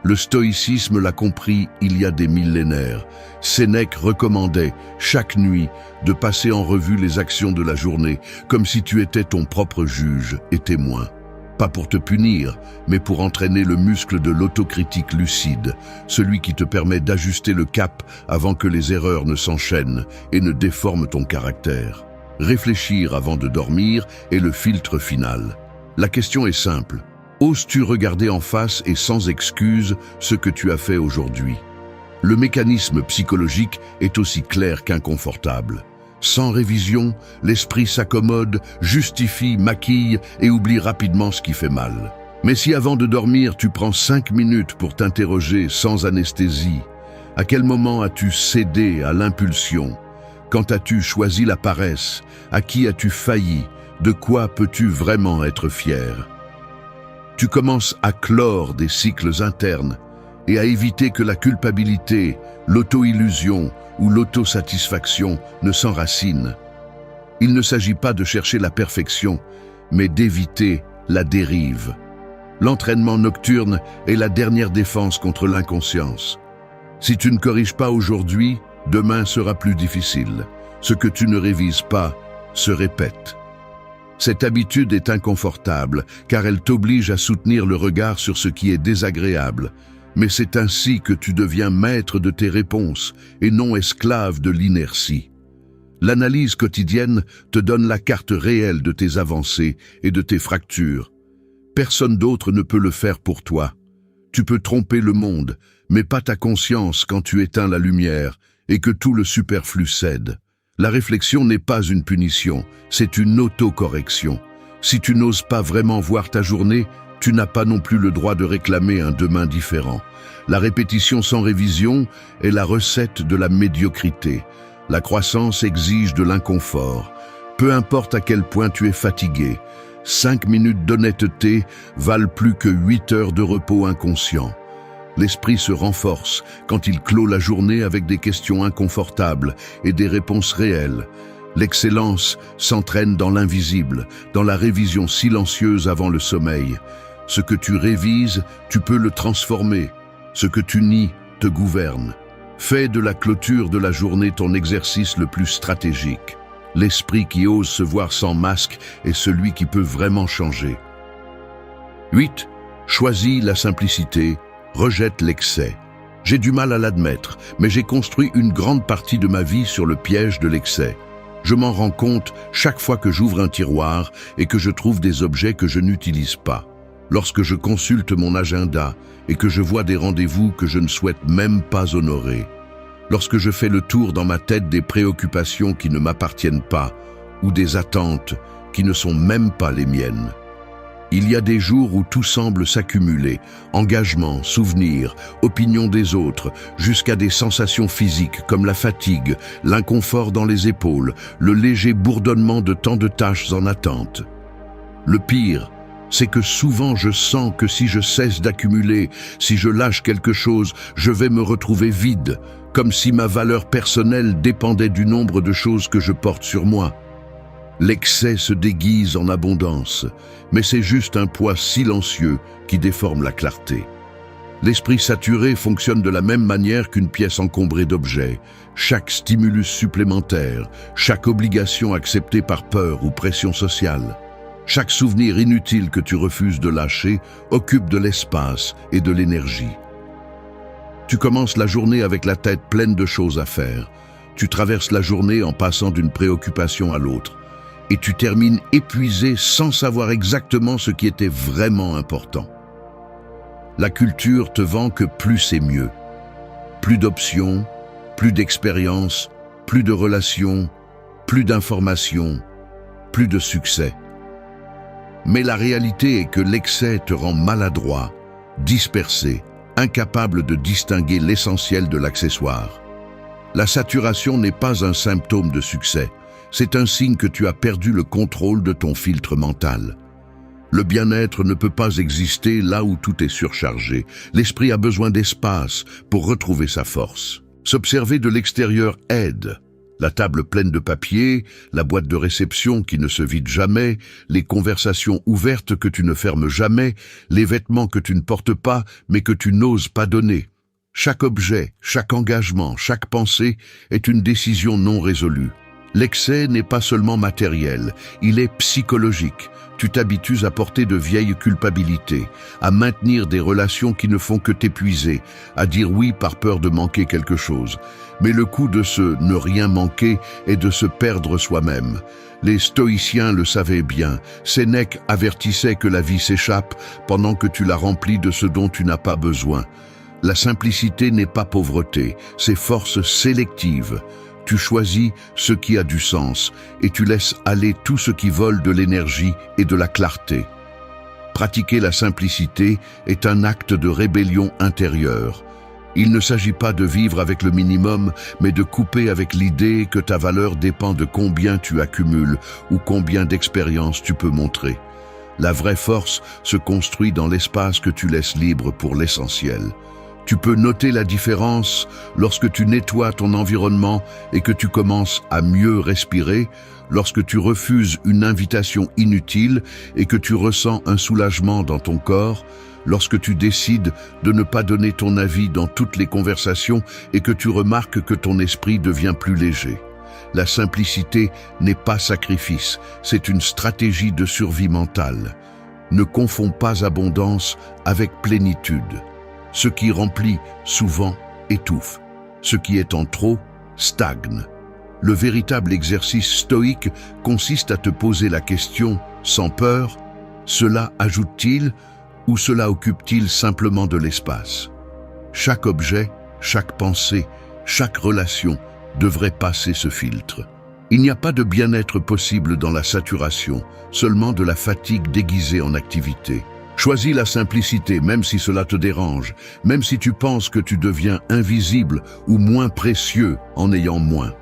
Le stoïcisme l'a compris il y a des millénaires. Sénèque recommandait, chaque nuit, de passer en revue les actions de la journée, comme si tu étais ton propre juge et témoin. Pas pour te punir, mais pour entraîner le muscle de l'autocritique lucide, celui qui te permet d'ajuster le cap avant que les erreurs ne s'enchaînent et ne déforment ton caractère. Réfléchir avant de dormir est le filtre final. La question est simple. Oses-tu regarder en face et sans excuse ce que tu as fait aujourd'hui? Le mécanisme psychologique est aussi clair qu'inconfortable. Sans révision, l'esprit s'accommode, justifie, maquille et oublie rapidement ce qui fait mal. Mais si avant de dormir, tu prends 5 minutes pour t'interroger sans anesthésie, à quel moment as-tu cédé à l'impulsion? Quand as-tu choisi la paresse? À qui as-tu failli? De quoi peux-tu vraiment être fier? Tu commences à clore des cycles internes et à éviter que la culpabilité, l'auto-illusion ou l'autosatisfaction ne s'enracinent. Il ne s'agit pas de chercher la perfection, mais d'éviter la dérive. L'entraînement nocturne est la dernière défense contre l'inconscience. Si tu ne corriges pas aujourd'hui, demain sera plus difficile. Ce que tu ne révises pas se répète. Cette habitude est inconfortable car elle t'oblige à soutenir le regard sur ce qui est désagréable. Mais c'est ainsi que tu deviens maître de tes réponses et non esclave de l'inertie. L'analyse quotidienne te donne la carte réelle de tes avancées et de tes fractures. Personne d'autre ne peut le faire pour toi. Tu peux tromper le monde, mais pas ta conscience quand tu éteins la lumière et que tout le superflu cède. La réflexion n'est pas une punition, c'est une autocorrection. Si tu n'oses pas vraiment voir ta journée, tu n'as pas non plus le droit de réclamer un demain différent. La répétition sans révision est la recette de la médiocrité. La croissance exige de l'inconfort. Peu importe à quel point tu es fatigué, 5 minutes d'honnêteté valent plus que 8 heures de repos inconscient. L'esprit se renforce quand il clôt la journée avec des questions inconfortables et des réponses réelles. L'excellence s'entraîne dans l'invisible, dans la révision silencieuse avant le sommeil. Ce que tu révises, tu peux le transformer. Ce que tu nies te gouverne. Fais de la clôture de la journée ton exercice le plus stratégique. L'esprit qui ose se voir sans masque est celui qui peut vraiment changer. 8. Choisis la simplicité, rejette l'excès. J'ai du mal à l'admettre, mais j'ai construit une grande partie de ma vie sur le piège de l'excès. Je m'en rends compte chaque fois que j'ouvre un tiroir et que je trouve des objets que je n'utilise pas. Lorsque je consulte mon agenda et que je vois des rendez-vous que je ne souhaite même pas honorer. Lorsque je fais le tour dans ma tête des préoccupations qui ne m'appartiennent pas ou des attentes qui ne sont même pas les miennes. Il y a des jours où tout semble s'accumuler, engagement, souvenirs, opinion des autres, jusqu'à des sensations physiques comme la fatigue, l'inconfort dans les épaules, le léger bourdonnement de tant de tâches en attente. Le pire, c'est que souvent je sens que si je cesse d'accumuler, si je lâche quelque chose, je vais me retrouver vide, comme si ma valeur personnelle dépendait du nombre de choses que je porte sur moi. L'excès se déguise en abondance, mais c'est juste un poids silencieux qui déforme la clarté. L'esprit saturé fonctionne de la même manière qu'une pièce encombrée d'objets. Chaque stimulus supplémentaire, chaque obligation acceptée par peur ou pression sociale, chaque souvenir inutile que tu refuses de lâcher occupe de l'espace et de l'énergie. Tu commences la journée avec la tête pleine de choses à faire. Tu traverses la journée en passant d'une préoccupation à l'autre. Et tu termines épuisé sans savoir exactement ce qui était vraiment important. La culture te vend que plus c'est mieux. Plus d'options, plus d'expérience, plus de relations, plus d'informations, plus de succès. Mais la réalité est que l'excès te rend maladroit, dispersé, incapable de distinguer l'essentiel de l'accessoire. La saturation n'est pas un symptôme de succès. C'est un signe que tu as perdu le contrôle de ton filtre mental. Le bien-être ne peut pas exister là où tout est surchargé. L'esprit a besoin d'espace pour retrouver sa force. S'observer de l'extérieur aide. La table pleine de papier, la boîte de réception qui ne se vide jamais, les conversations ouvertes que tu ne fermes jamais, les vêtements que tu ne portes pas mais que tu n'oses pas donner. Chaque objet, chaque engagement, chaque pensée est une décision non résolue. L'excès n'est pas seulement matériel, il est psychologique. Tu t'habitues à porter de vieilles culpabilités, à maintenir des relations qui ne font que t'épuiser, à dire oui par peur de manquer quelque chose. Mais le coût de ce ne rien manquer est de se perdre soi-même. Les stoïciens le savaient bien. Sénèque avertissait que la vie s'échappe pendant que tu la remplis de ce dont tu n'as pas besoin. La simplicité n'est pas pauvreté, c'est force sélective. Tu choisis ce qui a du sens et tu laisses aller tout ce qui vole de l'énergie et de la clarté. Pratiquer la simplicité est un acte de rébellion intérieure. Il ne s'agit pas de vivre avec le minimum, mais de couper avec l'idée que ta valeur dépend de combien tu accumules ou combien d'expériences tu peux montrer. La vraie force se construit dans l'espace que tu laisses libre pour l'essentiel. Tu peux noter la différence lorsque tu nettoies ton environnement et que tu commences à mieux respirer, lorsque tu refuses une invitation inutile et que tu ressens un soulagement dans ton corps, lorsque tu décides de ne pas donner ton avis dans toutes les conversations et que tu remarques que ton esprit devient plus léger. La simplicité n'est pas sacrifice, c'est une stratégie de survie mentale. Ne confonds pas abondance avec plénitude. Ce qui remplit souvent étouffe. Ce qui est en trop stagne. Le véritable exercice stoïque consiste à te poser la question sans peur, cela ajoute-t-il ou cela occupe-t-il simplement de l'espace? Chaque objet, chaque pensée, chaque relation devrait passer ce filtre. Il n'y a pas de bien-être possible dans la saturation, seulement de la fatigue déguisée en activité. Choisis la simplicité, même si cela te dérange, même si tu penses que tu deviens invisible ou moins précieux en ayant moins.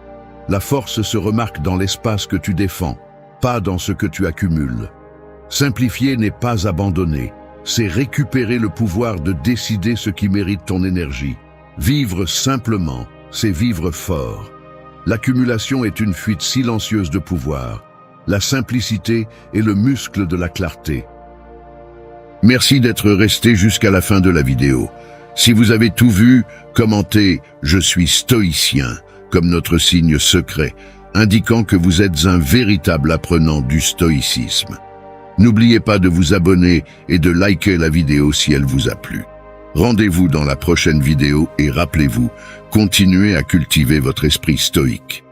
La force se remarque dans l'espace que tu défends, pas dans ce que tu accumules. Simplifier n'est pas abandonner, c'est récupérer le pouvoir de décider ce qui mérite ton énergie. Vivre simplement, c'est vivre fort. L'accumulation est une fuite silencieuse de pouvoir. La simplicité est le muscle de la clarté. Merci d'être resté jusqu'à la fin de la vidéo. Si vous avez tout vu, commentez « Je suis stoïcien » comme notre signe secret, indiquant que vous êtes un véritable apprenant du stoïcisme. N'oubliez pas de vous abonner et de liker la vidéo si elle vous a plu. Rendez-vous dans la prochaine vidéo et rappelez-vous, continuez à cultiver votre esprit stoïque.